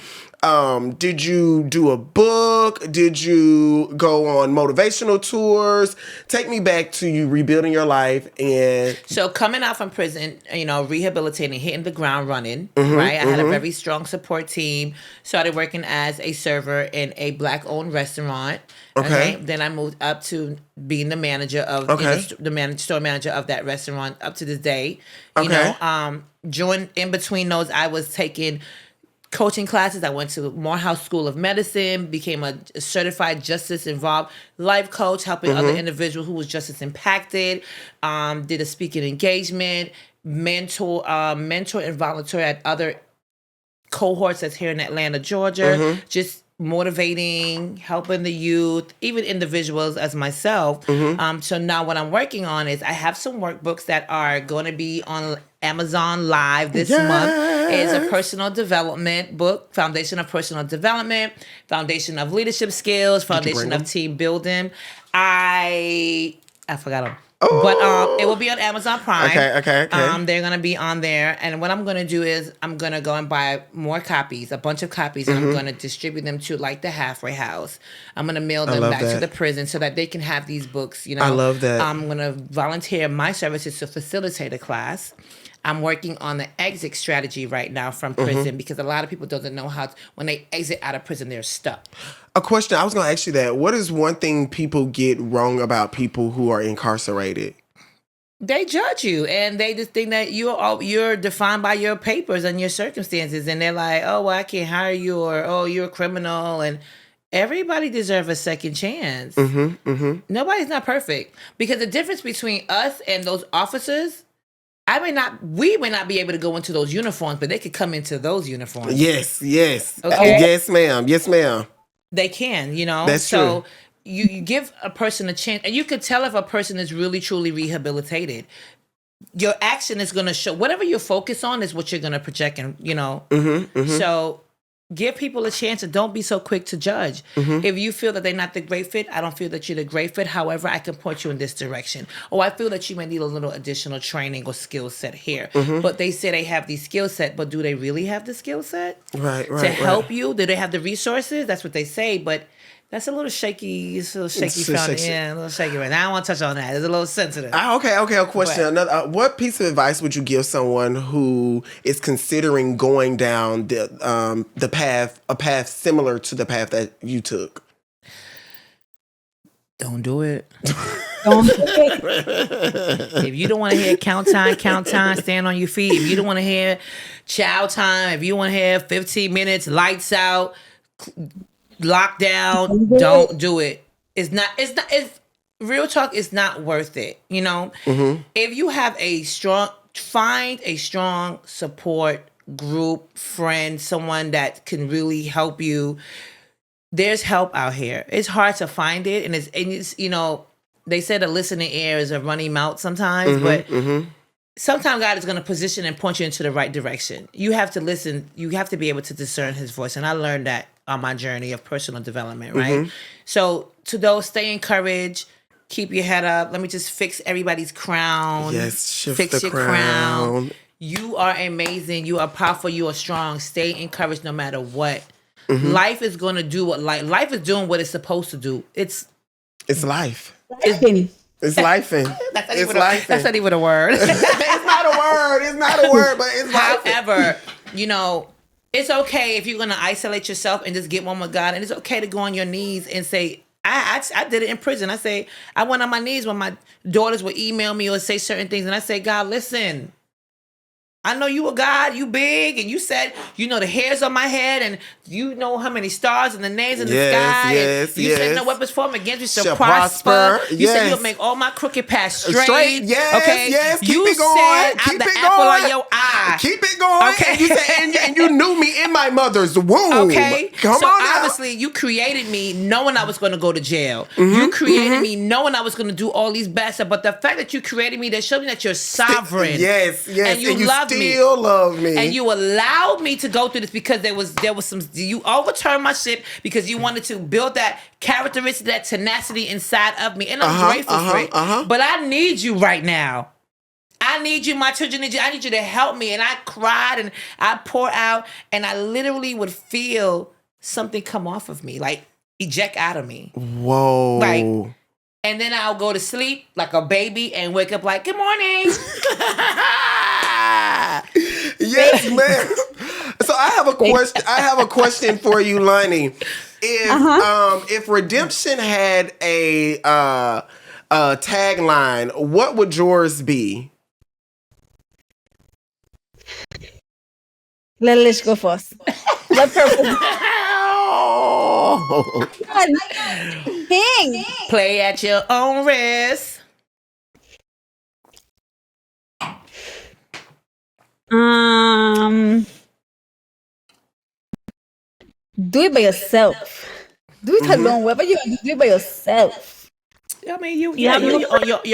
Did you do a book? Did you go on motivational tours? Take me back to you rebuilding your life. And so coming out from prison, you know, rehabilitating, hitting the ground running, right? I had a very strong support team. Started working as a server in a Black-owned restaurant. Okay. Then I moved up to being the manager of store manager of that restaurant up to this day. You know, during in between those, I was taking coaching classes. I went to Morehouse School of Medicine, became a certified justice involved life coach, helping other individuals who was justice impacted. Did a speaking engagement, mentor and volunteer at other cohorts that's here in Atlanta, Georgia. Just motivating, helping the youth, even individuals as myself. So now what I'm working on is I have some workbooks that are going to be on Amazon Live this month. It's a personal development book, Foundation of Personal Development, Foundation of Leadership Skills, Foundation of Team Building. I forgot them. Oh. But it will be on Amazon Prime. Okay. They're going to be on there. And what I'm going to do is I'm going to go and buy more copies, a bunch of copies, and I'm going to distribute them to like the halfway house. I'm going to mail them back to the prison so that they can have these books. You know, I love that. I'm going to volunteer my services to facilitate a class. I'm working on the exit strategy right now from prison because a lot of people don't know how when they exit out of prison, they're stuck. A question, I was going to ask you that. What is one thing people get wrong about people who are incarcerated? They judge you and they just think that you're defined by your papers and your circumstances. And they're like, oh, well, I can't hire you, or, oh, you're a criminal. And everybody deserves a second chance. Nobody's not perfect, because the difference between us and those officers, we may not be able to go into those uniforms, but they could come into those uniforms. Yes. Okay. Yes, ma'am. They can, you know. That's true. You give a person a chance, and you could tell if a person is really truly rehabilitated your action is going to show whatever you focus on is what you're going to project, and so give people a chance and don't be so quick to judge. If you feel that they're not the great fit, I don't feel that you're the great fit. However, I can point you in this direction. Or I feel that you may need a little additional training or skill set here. But they say they have these skill set, but do they really have the skill set to help you? Do they have the resources? That's what they say, but that's a little shaky. It's a little shaky. Yeah, a little shaky right now. I don't want to touch on that. It's a little sensitive. Okay. A question. What piece of advice would you give someone who is considering going down the path similar to the path that you took? Don't do it. Don't do it. If you don't want to hear count time, stand on your feet. If you don't want to hear chow time, if you want to hear 15 minutes, lights out, lockdown, don't do it. It's real talk is not worth it. If you have find a strong support group, friend, someone that can really help you. There's help out here. It's hard to find it, and it's they said a listening ear is a running mouth sometimes, but sometimes God is going to position and point you into the right direction. You have to listen. You have to be able to discern His voice, and I learned that on my journey of personal development, right? So to those, stay encouraged. Keep your head up. Let me just fix everybody's crown. Yes, fix your crown. You are amazing. You are powerful. You are strong. Stay encouraged no matter what. Life is going to do what life is doing what it's supposed to do. It's life. It's life. That's not even a word. It's not a word. It's not a word, but it's life. However, it's okay if you're going to isolate yourself and just get one with God. And it's okay to go on your knees and say, I did it in prison. I say, I went on my knees when my daughters would email me or say certain things. And I say, God, listen, I know you a God, you big, and you said, the hairs on my head, and you know how many stars and the names in the sky. Yes, you said no weapons formed against you shall prosper. You said you'll make all my crooked paths straight. Yes, okay? yes. Keep you it going. said Keep I'm the it apple going. on your eye. Keep it going. Okay. And you said, and you knew me in my mother's womb. Okay. Come so on now. obviously you created me knowing I was going to go to jail. You created me knowing I was going to do all these bad stuff. But the fact that you created me, that showed me that you're sovereign. Yes. And you love me. Still love me. And you allowed me to go through this because there was some. You overturned my ship because you wanted to build that characteristic, that tenacity inside of me, and I'm grateful for it. But I need you right now. I need you, my children need you. I need you to help me. And I cried and I poured out, and I literally would feel something come off of me, like eject out of me. Whoa. And then I'll go to sleep like a baby and wake up like, good morning. Yes, man. So I have a question for you, Lonnie. If Redemption had a tagline, what would yours be? Let's go first. Let purpose. King. Play at your own risk. Do it by yourself. Do it alone. Whatever you do it by yourself. I mean, you're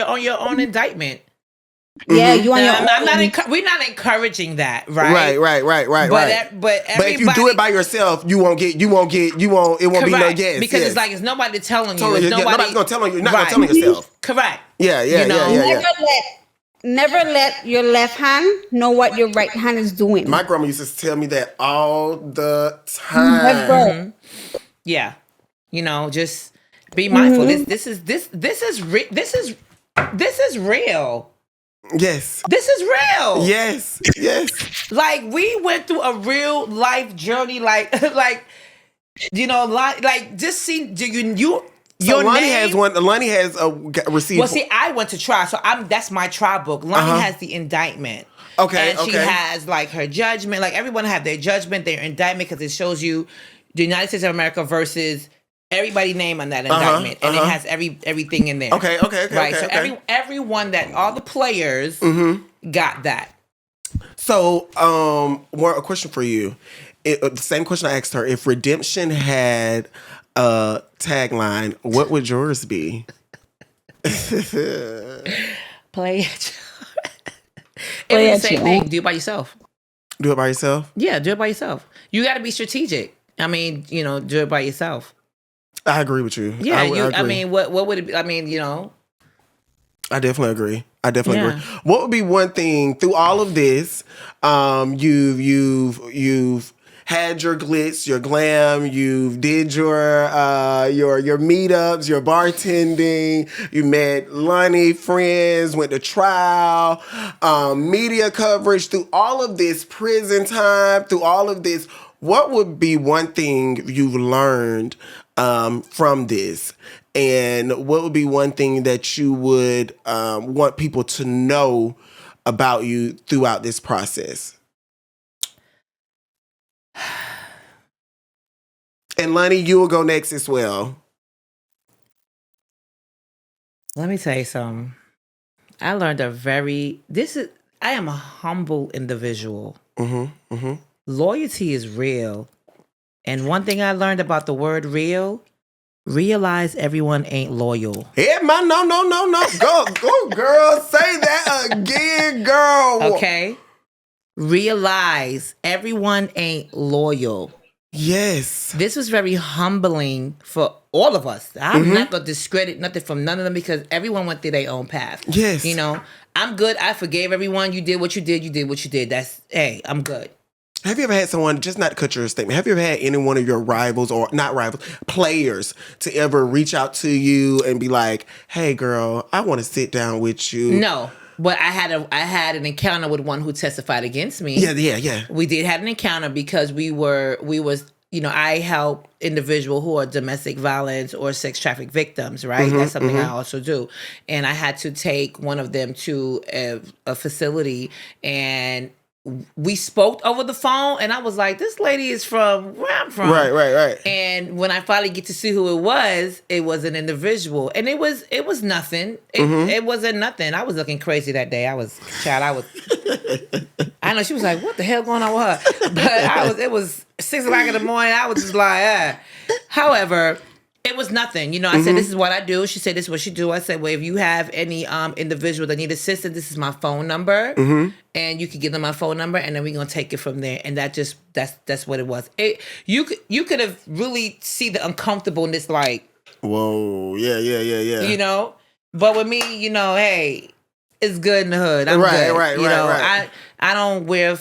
on your own indictment. Yeah, you on your own. We're not encouraging that, right? Right. But if you do it by yourself, it won't be no yes. Because it's like it's nobody telling you. Nobody's gonna tell you. You're not gonna tell yourself. Correct. Yeah. Never let your left hand know what your right hand is doing. My grandma used to tell me that all the time. Never. Yeah. Just be mindful. This is real. Yes. This is real. Yes. Like we went through a real life journey. Like just see. Do you? So your Lonnie name, has received. Well, see, I went to trial, so that's my trial book. Lonnie has the indictment. Okay. And she has like her judgment. Like everyone have their judgment, their indictment, because it shows you the United States of America versus everybody name on that indictment, and it has everything in there. Okay. Right. So everyone that all the players got that. So, a question for you. The same question I asked her. If Redemption had a tagline, what would yours be? Play it. It was Play the at same your thing. own- Do it by yourself. Do it by yourself. Yeah, do it by yourself. You got to be strategic. I mean, do it by yourself. I agree with you. Yeah, I I agree. mean, what would it be? I mean, I definitely agree. I definitely Yeah. agree. What would be one thing through all of this? You've had your glitz, your glam. You've did your meetups, your bartending. You met Lonnie, friends, went to trial, media coverage. Through all of this, prison time. Through all of this, what would be one thing you've learned from this? And what would be one thing that you would want people to know about you throughout this process? And Lonnie, you will go next as well. let me tell you something. I learned I am a humble individual. Mm-hmm. Mm-hmm. Loyalty is real. And one thing I learned about the word real, realize everyone ain't loyal. Yeah, man, no. Go, girl. Say that again, girl. Okay? Realize everyone ain't loyal. Yes. This was very humbling for all of us. I'm Mm-hmm. not going to discredit nothing from none of them because everyone went through their own path. Yes. I'm good. I forgave everyone. You did what you did. You did what you did. I'm good. Have you ever had someone, just not to cut your statement, have you ever had any one of your rivals, or not rivals, players, to ever reach out to you and be like, hey, girl, I want to sit down with you? No, but I had an encounter with one who testified against me. Yeah. We did have an encounter because I help individuals who are domestic violence or sex traffic victims, right? That's something I also do. And I had to take one of them to a facility, and we spoke over the phone, and I was like, this lady is from where I'm from. Right. And when I finally get to see who it was an individual. And it was nothing. It wasn't nothing. I was looking crazy that day. I know she was like, what the hell going on with her? But it was 6 o'clock in the morning. I was just like, However, it was nothing. I said, this is what I do. She said, this is what she do. I said, well, if you have any individual that need assistance, this is my phone number. And you can give them my phone number, and then we're going to take it from there. And that's what it was. You could have really see the uncomfortableness, like, Whoa, yeah. But with me, hey, it's good in the hood. I'm good. Right. I don't wear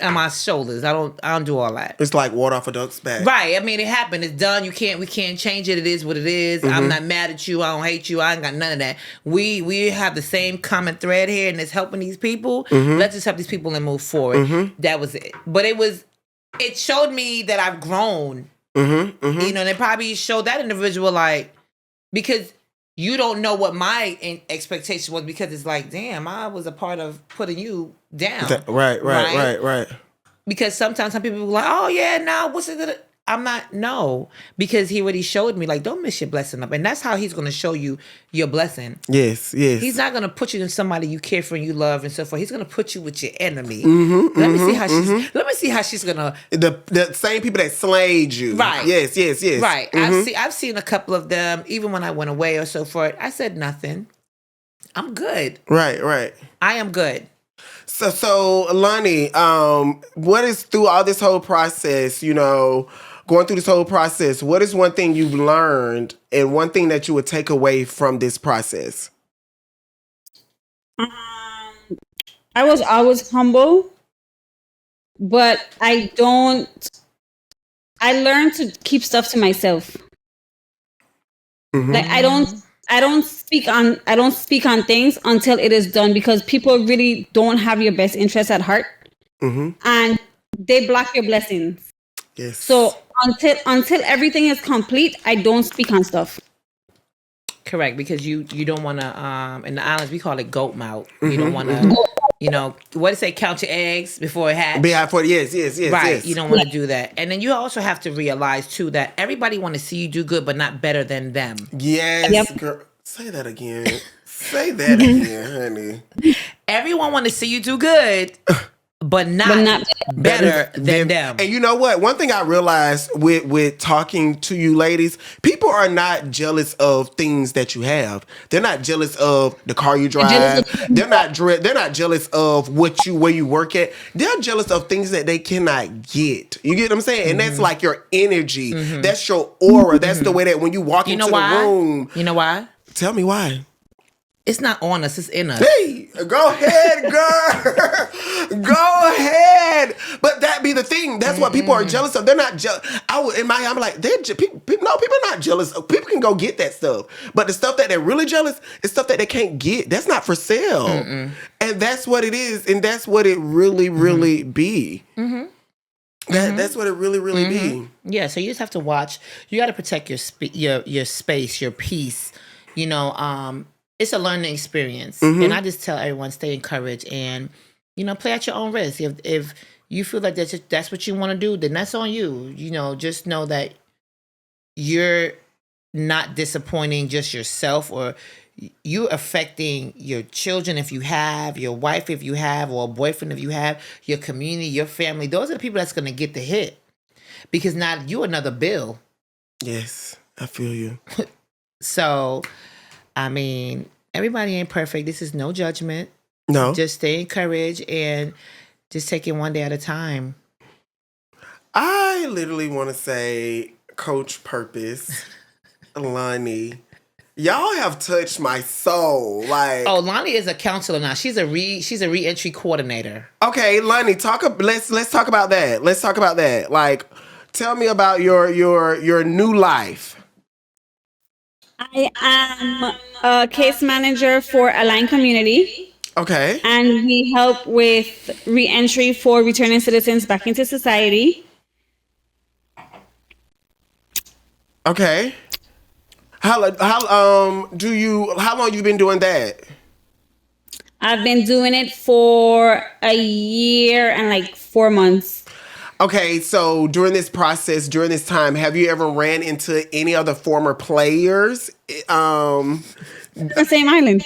on my shoulders. I don't do all that. It's like water off a duck's back. Right. I mean, it happened. It's done. We can't change it. It is what it is. I'm not mad at you. I don't hate you. I ain't got none of that. We have the same common thread here, and it's helping these people. Let's just help these people and move forward. That was it. But it showed me that I've grown. And it probably showed that individual, like, because you don't know what my expectation was, because it's like, damn, I was a part of putting you down. Right. Because sometimes some people be like, oh yeah, now what's it? I'm not, no. Because he already showed me, like, don't miss your blessing up. And that's how he's going to show you your blessing. Yes. He's not going to put you in somebody you care for and you love and so forth. He's going to put you with your enemy. Let me see how she's going to. The same people that slayed you. Right. Yes. Right. I've seen a couple of them, even when I went away or so forth. I said nothing. I'm good. Right. I am good. So Lonnie, what is through all this whole process, going through this whole process, what is one thing you've learned and one thing that you would take away from this process? I was always humble, but I learned to keep stuff to myself. Like I don't speak on things until it is done, because people really don't have your best interest at heart, and they block your blessings. Yes. So until everything is complete, I don't speak on stuff. Correct, because you don't want to. In the islands, we call it goat mouth. You don't want to. What it say? Count your eggs before it hatch. Yes. Right. Yes. You don't want to do that. And then you also have to realize too that everybody want to see you do good, but not better than them. Yes. Yep. Girl. Say that again. Say that again, honey. Everyone want to see you do good, but not, But not better than them. And you know what? One thing I realized with talking to you ladies, people are not jealous of things that you have. They're not jealous of the car you drive. They're not jealous of where you work at. They're jealous of things that they cannot get. You get what I'm saying? And that's like your energy. That's your aura. That's the way that when you walk into the room. You know why? Tell me why. It's not on us, it's in us. Hey, go ahead, girl. Go ahead. But that be the thing. That's what people are jealous of. They're not jealous. In my head, I'm like, people are not jealous. People can go get that stuff. But the stuff that they're really jealous is stuff that they can't get. That's not for sale. And that's what it is. And that's what it really, really be. That's what it really, really be. Yeah, so you just have to watch. You got to protect your space, your peace. You know, it's a learning experience. And I just tell everyone, stay encouraged and, you know, play at your own risk. If you feel like that's what you want to do, then that's on you. You know, just know that you're not disappointing just yourself, or you're affecting your children if you have, your wife if you have, or a boyfriend if you have, your community, your family. Those are the people that's going to get the hit. Because now you're another bill. Yes, I feel you. So, I mean, everybody ain't perfect. This is no judgment. No. Just stay encouraged and just take it one day at a time. I literally want to say, Coach Purpose, Lonnie, y'all have touched my soul. Like, oh, Lonnie is a counselor now. She's a re-entry coordinator. Okay, Lonnie, let's talk about that. Let's talk about that. Like, tell me about your new life. I am a case manager for Align Community. Okay. And we help with re-entry for returning citizens back into society. Okay. How long you been doing that? I've been doing it for a year and like 4 months. Okay, so during this process, during this time, have you ever ran into any other former players? The same island.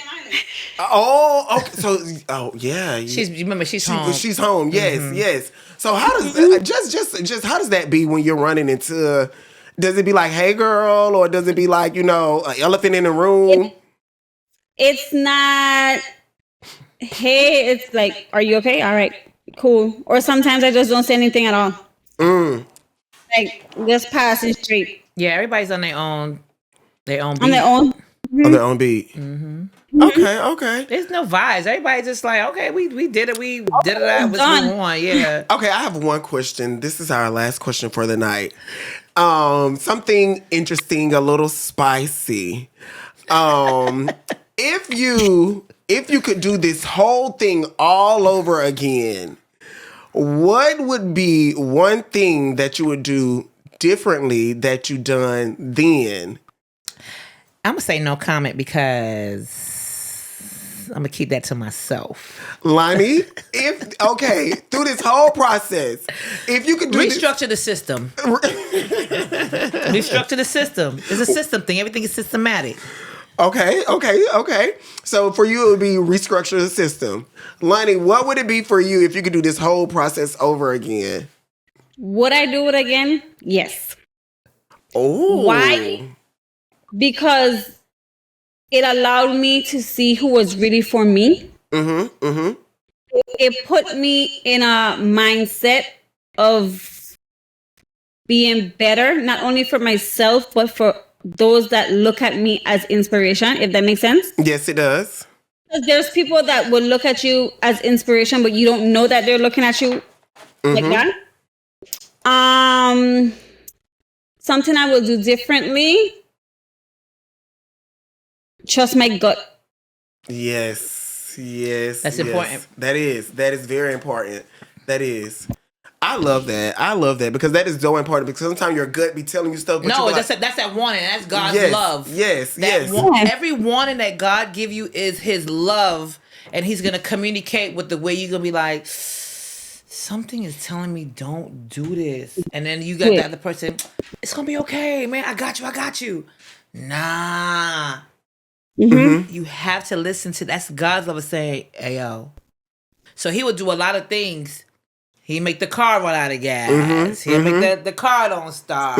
Oh, okay. So, yeah. She's home. She's home. Yes, yes. So how does just how does that be when you're running into? Does it be like, hey, girl, or does it be like, you know, an elephant in the room? It's not. Hey, it's like, are you okay? All right, cool. Or sometimes I just don't say anything at all. Like just passing straight. Yeah, everybody's on their own beat. On their own. On their own beat. Okay. There's no vibes. Everybody's just like, okay, we did it. We did it. Let's move on. Yeah. Okay, I have one question. This is our last question for the night. Something interesting, a little spicy. If you could do this whole thing all over again, what would be one thing that you would do differently that you done then? I'm gonna say no comment because I'm gonna keep that to myself. Lonnie, through this whole process, if you could do restructure the system. Restructure the system. It's a system thing. Everything is systematic. Okay. So for you, it would be restructure the system. Lonnie, what would it be for you if you could do this whole process over again? Would I do it again? Yes. Oh. Why? Because it allowed me to see who was really for me. It put me in a mindset of being better, not only for myself, but for those that look at me as inspiration, if that makes sense. Yes, it does. Because there's people that will look at you as inspiration, but you don't know that they're looking at you like that. Something I will do differently. Trust my gut. Yes. That's important. That is very important. That is. I love that because that is so important because sometimes your gut be telling you stuff. But no, that's that warning. That's God's love. Yes. Every warning that God give you is His love, and He's gonna communicate with the way you're gonna be like, something is telling me don't do this, and then you got the other person. It's gonna be okay, man. I got you. Nah. You have to listen to that's God's love saying, hey yo. So He would do a lot of things He make the car run out of gas. He'll make the car don't start.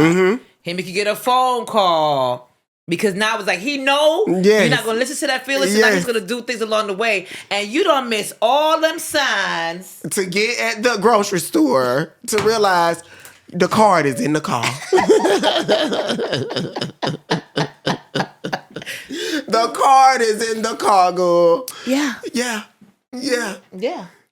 He make you get a phone call. Because now it's like he know you're not gonna listen to that feeling, so now he's gonna do things along the way, and you don't miss all them signs to get at the grocery store to realize the card is in the car. The card is in the car, girl. Yeah.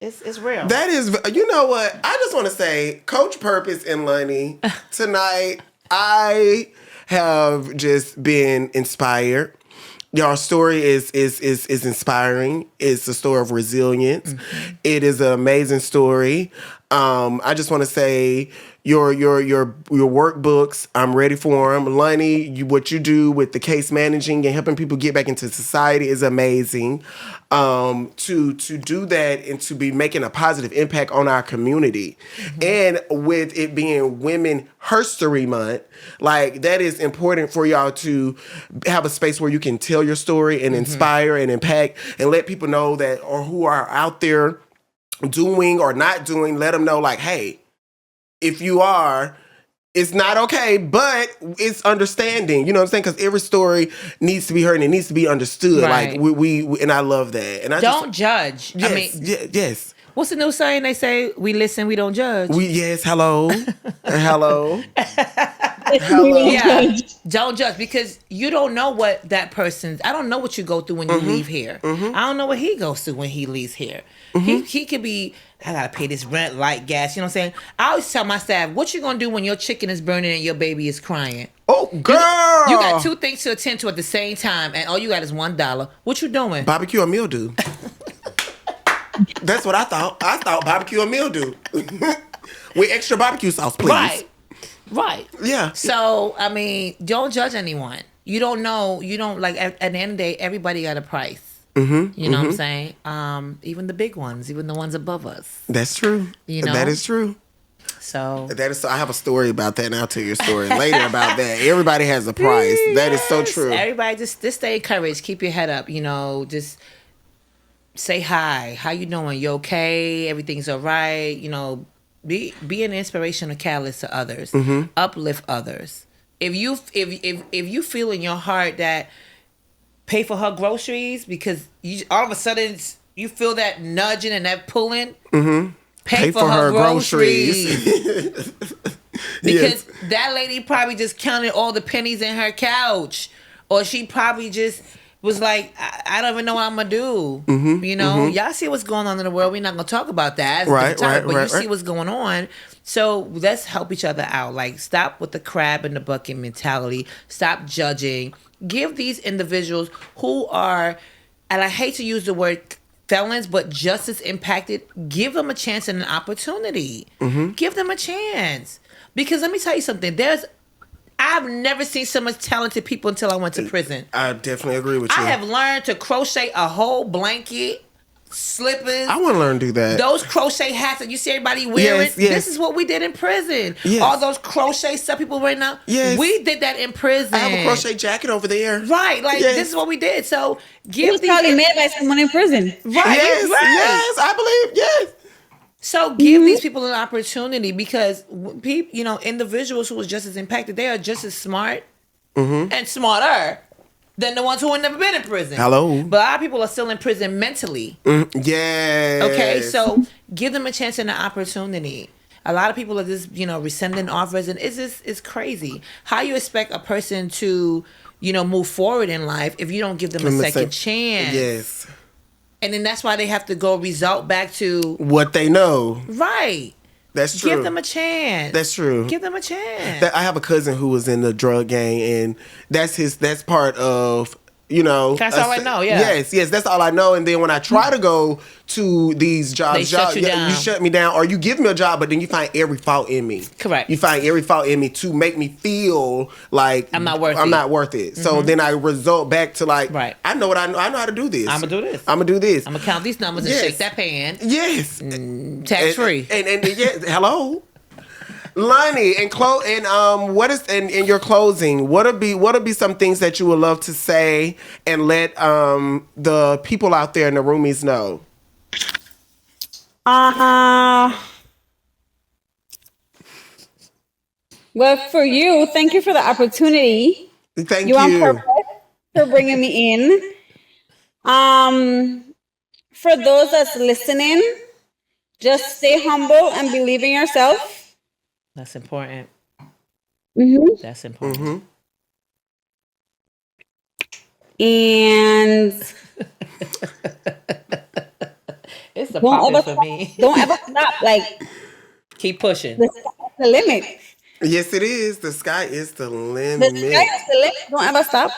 It's real. That is, you know what? I just want to say, Coach Purpose and Lonnie, tonight I have just been inspired. Your story is inspiring. It's a story of resilience. It is an amazing story. I just want to say your workbooks, I'm ready for them. Lonnie, what you do with the case managing and helping people get back into society is amazing. To do that and to be making a positive impact on our community. And with it being Women History Month, like that is important for y'all to have a space where you can tell your story and inspire and impact and let people know that or who are out there doing or not doing, let them know like, hey, if you are, it's not okay, but it's understanding. You know what I'm saying? Because every story needs to be heard and it needs to be understood. Right. Like we and I love that. And I don't judge. Yes, I mean, yes. What's the new saying? They say we listen, we don't judge. Hello, hello. Yeah, don't judge because you don't know what that person's. I don't know what you go through when you leave here. I don't know what he goes through when he leaves here. He could be. I gotta pay this rent, light, gas. You know what I'm saying? I always tell my staff, "What you gonna do when your chicken is burning and your baby is crying?" Oh, girl! You got two things to attend to at the same time, and all you got is $1. What you doing? Barbecue or mildew. That's what I thought. I thought barbecue or mildew with extra barbecue sauce, please. Right. Yeah. So I mean, don't judge anyone. You don't know. You don't like. At the end of the day, everybody got a price. You know what I'm saying? Even the big ones, even the ones above us. That's true. You know? That is true. So that is. I have a story about that, and I'll tell you a story later about that. Everybody has a price. That is so true. Everybody just stay encouraged. Keep your head up. You know, just say hi. How you doing? You okay? Everything's all right. You know, be an inspirational catalyst to others. Uplift others. If you feel in your heart that pay for her groceries because you all of a sudden you feel that nudging and that pulling. Pay for her groceries. Because that lady probably just counted all the pennies in her couch, or she probably just was like, I don't even know what I'm gonna do. You know, y'all see what's going on in the world. We're not gonna talk about that, but you see what's going on. So let's help each other out. Like, stop with the crab in the bucket mentality. Stop judging. Give these individuals who are, and I hate to use the word felons, but just as impacted, give them a chance and an opportunity. Give them a chance. Because let me tell you something. I've never seen so much talented people until I went to prison. I definitely agree with you. I have learned to crochet a whole blanket, slippers. I want to learn to do that. Those crochet hats that you see everybody wearing. Yes, yes. This is what we did in prison. Yes. All those crochet stuff people wear now. Yes. We did that in prison. I have a crochet jacket over there. Right. Like, Yes. this is what we did. So It give was these probably made by someone in prison. Right. Yes, right. yes, I believe, yes. So give these people an opportunity because people, you know, individuals who was just as impacted, they are just as smart and smarter than the ones who have never been in prison. Hello. But a lot of people are still in prison mentally. Yes. Okay, so give them a chance and an opportunity. A lot of people are just, you know, rescinding offers, and it's crazy. How you expect a person to, you know, move forward in life if you don't give them a second chance? Yes. And then that's why they have to go result back to What they know. right. That's true. Give them a chance. That's true. Give them a chance. I have a cousin who was in the drug gang, and that's part of, you know. That's all I know, yeah. Yes, that's all I know. And then when I try to go to these jobs, They shut you down. you shut me down, or you give me a job, but then you find every fault in me. Correct. You find every fault in me to make me feel like I'm not worth it. So then I result back to like, Right. I know what I know. I know how to do this. I'm gonna do this. I'm gonna do this. I'm gonna count these numbers and Yes. shake that pan. Yes. Tax free. And yes, hello. Lonnie, in what is in your closing? What'll be some things that you would love to say and let the people out there in the roomies know? Well, for you, thank you for the opportunity. Thank You on you. purpose for bringing me in. For those that's listening, just stay humble and believe in yourself. That's important. Mhm. That's important. And It's the don't popping ever for stop. me. Don't ever stop. Like Keep pushing. the sky's the limit. Yes, it is. The sky is the The limit. sky is the limit. Don't ever stop.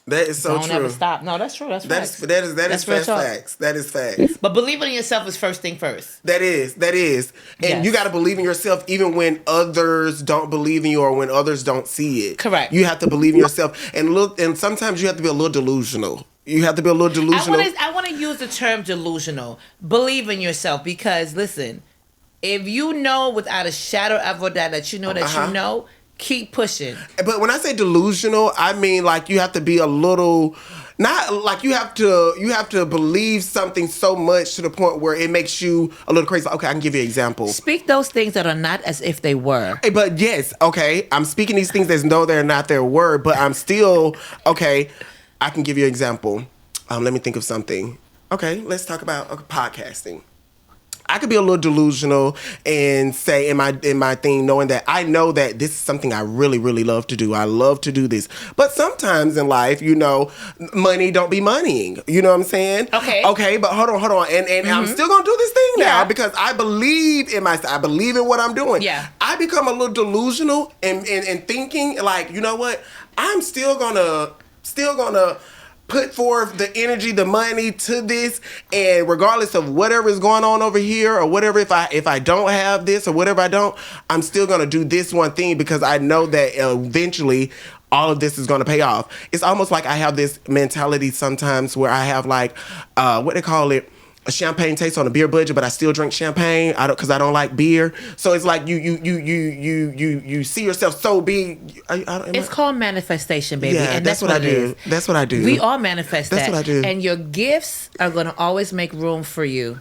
That is so Don't true. ever stop. No, that's true. That's That is facts. that is That's real fast talk. facts. That is facts. But believing in yourself is first thing first. That is. And Yes. you got to believe in yourself even when others don't believe in you or when others don't see it. Correct. You have to believe in yourself. And sometimes you have to be a little delusional. You have to be a little delusional. I want to use the term delusional. Believe in yourself because listen, if you know without a shadow of a doubt that you know that you know, keep pushing. But when I say delusional, I mean like you have to be a little, not like you have to believe something so much to the point where it makes you a little crazy. Okay, I can give you an example. Speak those things that are not as if they were. Hey, but yes, okay, I'm speaking these things as though they're not their word, but I'm still, okay, I can give you an example. Let me think of something. Okay, let's talk about podcasting. I could be a little delusional and say in my thing, knowing that I know that this is something I really, really love to do. I love to do this. But sometimes in life, money don't be moneying. You know what I'm saying? Okay. Okay, but hold on. And I'm still gonna do this thing now Yeah. because I believe in myself. I believe in what I'm doing. Yeah. I become a little delusional and thinking like, you know what? I'm still gonna put forth the energy, the money to this, and regardless of whatever is going on over here or whatever, if I don't have this or whatever I don't, I'm still gonna do this one thing because I know that eventually all of this is gonna pay off. It's almost like I have this mentality sometimes where I have like what they call it, a champagne taste on a beer budget, but I still drink champagne. Because I don't like beer. So it's like you see yourself so big. It's called manifestation, baby. Yeah, and that's what I it do. is. That's what I do. We all manifest That's that. what I do. And your gifts are going to always make room for you.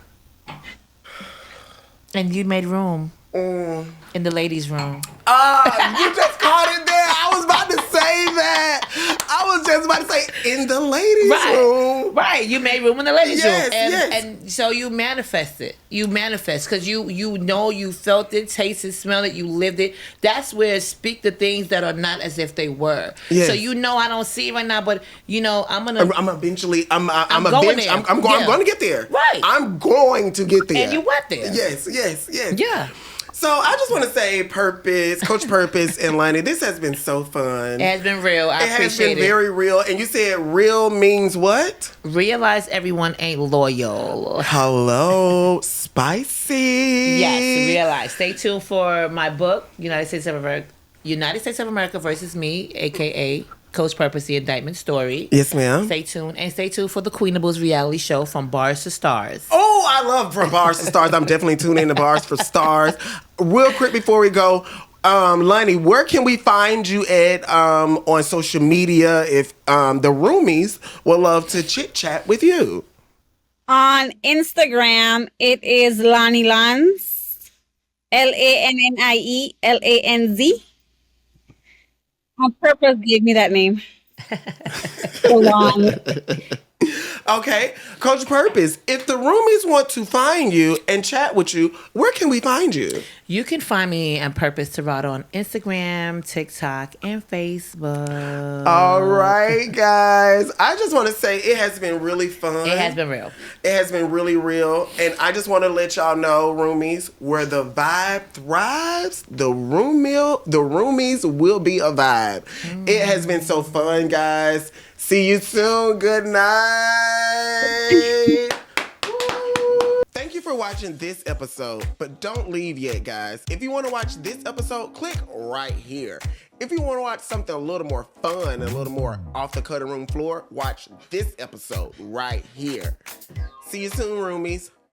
And you made room in the ladies' room. You just caught it there. I was about to say that. I was just about to say in the ladies' room. Right. You made room in the ladies' Yes, room. yes. And so you manifest it. You manifest because you know you felt it, tasted, smelled it, you lived it. That's where speak the things that are not as if they were. Yes. So I don't see it right now, but I'm gonna I'm eventually. I'm going there. I'm going to get there. Right. I'm going to get there. And you went there. Yes. Yeah. So I just want to say, Coach Purpose and Lonnie, this has been so fun. It has been real. I It has appreciate been it. very real. And you said real means what? Realize everyone ain't loyal. Hello, spicy. Yes, realize. Stay tuned for my book, United States of America versus Me, aka Coach Purpose, the Indictment Story. Yes, ma'am. Stay tuned. And stay tuned for the Queenables reality show From Bars to Stars. Oh, I love From Bars to Stars. I'm definitely tuning in to Bars for Stars. Real quick before we go, Lonnie, where can we find you at on social media if the roomies would love to chit chat with you? On Instagram, it is Lonnie Lanz, LANNIELANZ. On purpose, gave me that name. So long. Okay, Coach Purpose, if the roomies want to find you and chat with you, where can we find you? You can find me on Purpose Tirado on Instagram, TikTok, and Facebook. All right, guys. I just want to say it has been really fun. It has been real. It has been really real. And I just want to let y'all know, roomies, where the vibe thrives, the roomies will be a vibe. It has been so fun, guys. See you soon. Good night. Thank you for watching this episode, but don't leave yet, guys. If you want to watch this episode, click right here. If you want to watch something a little more fun, a little more off the cutting room floor, watch this episode right here. See you soon, roomies.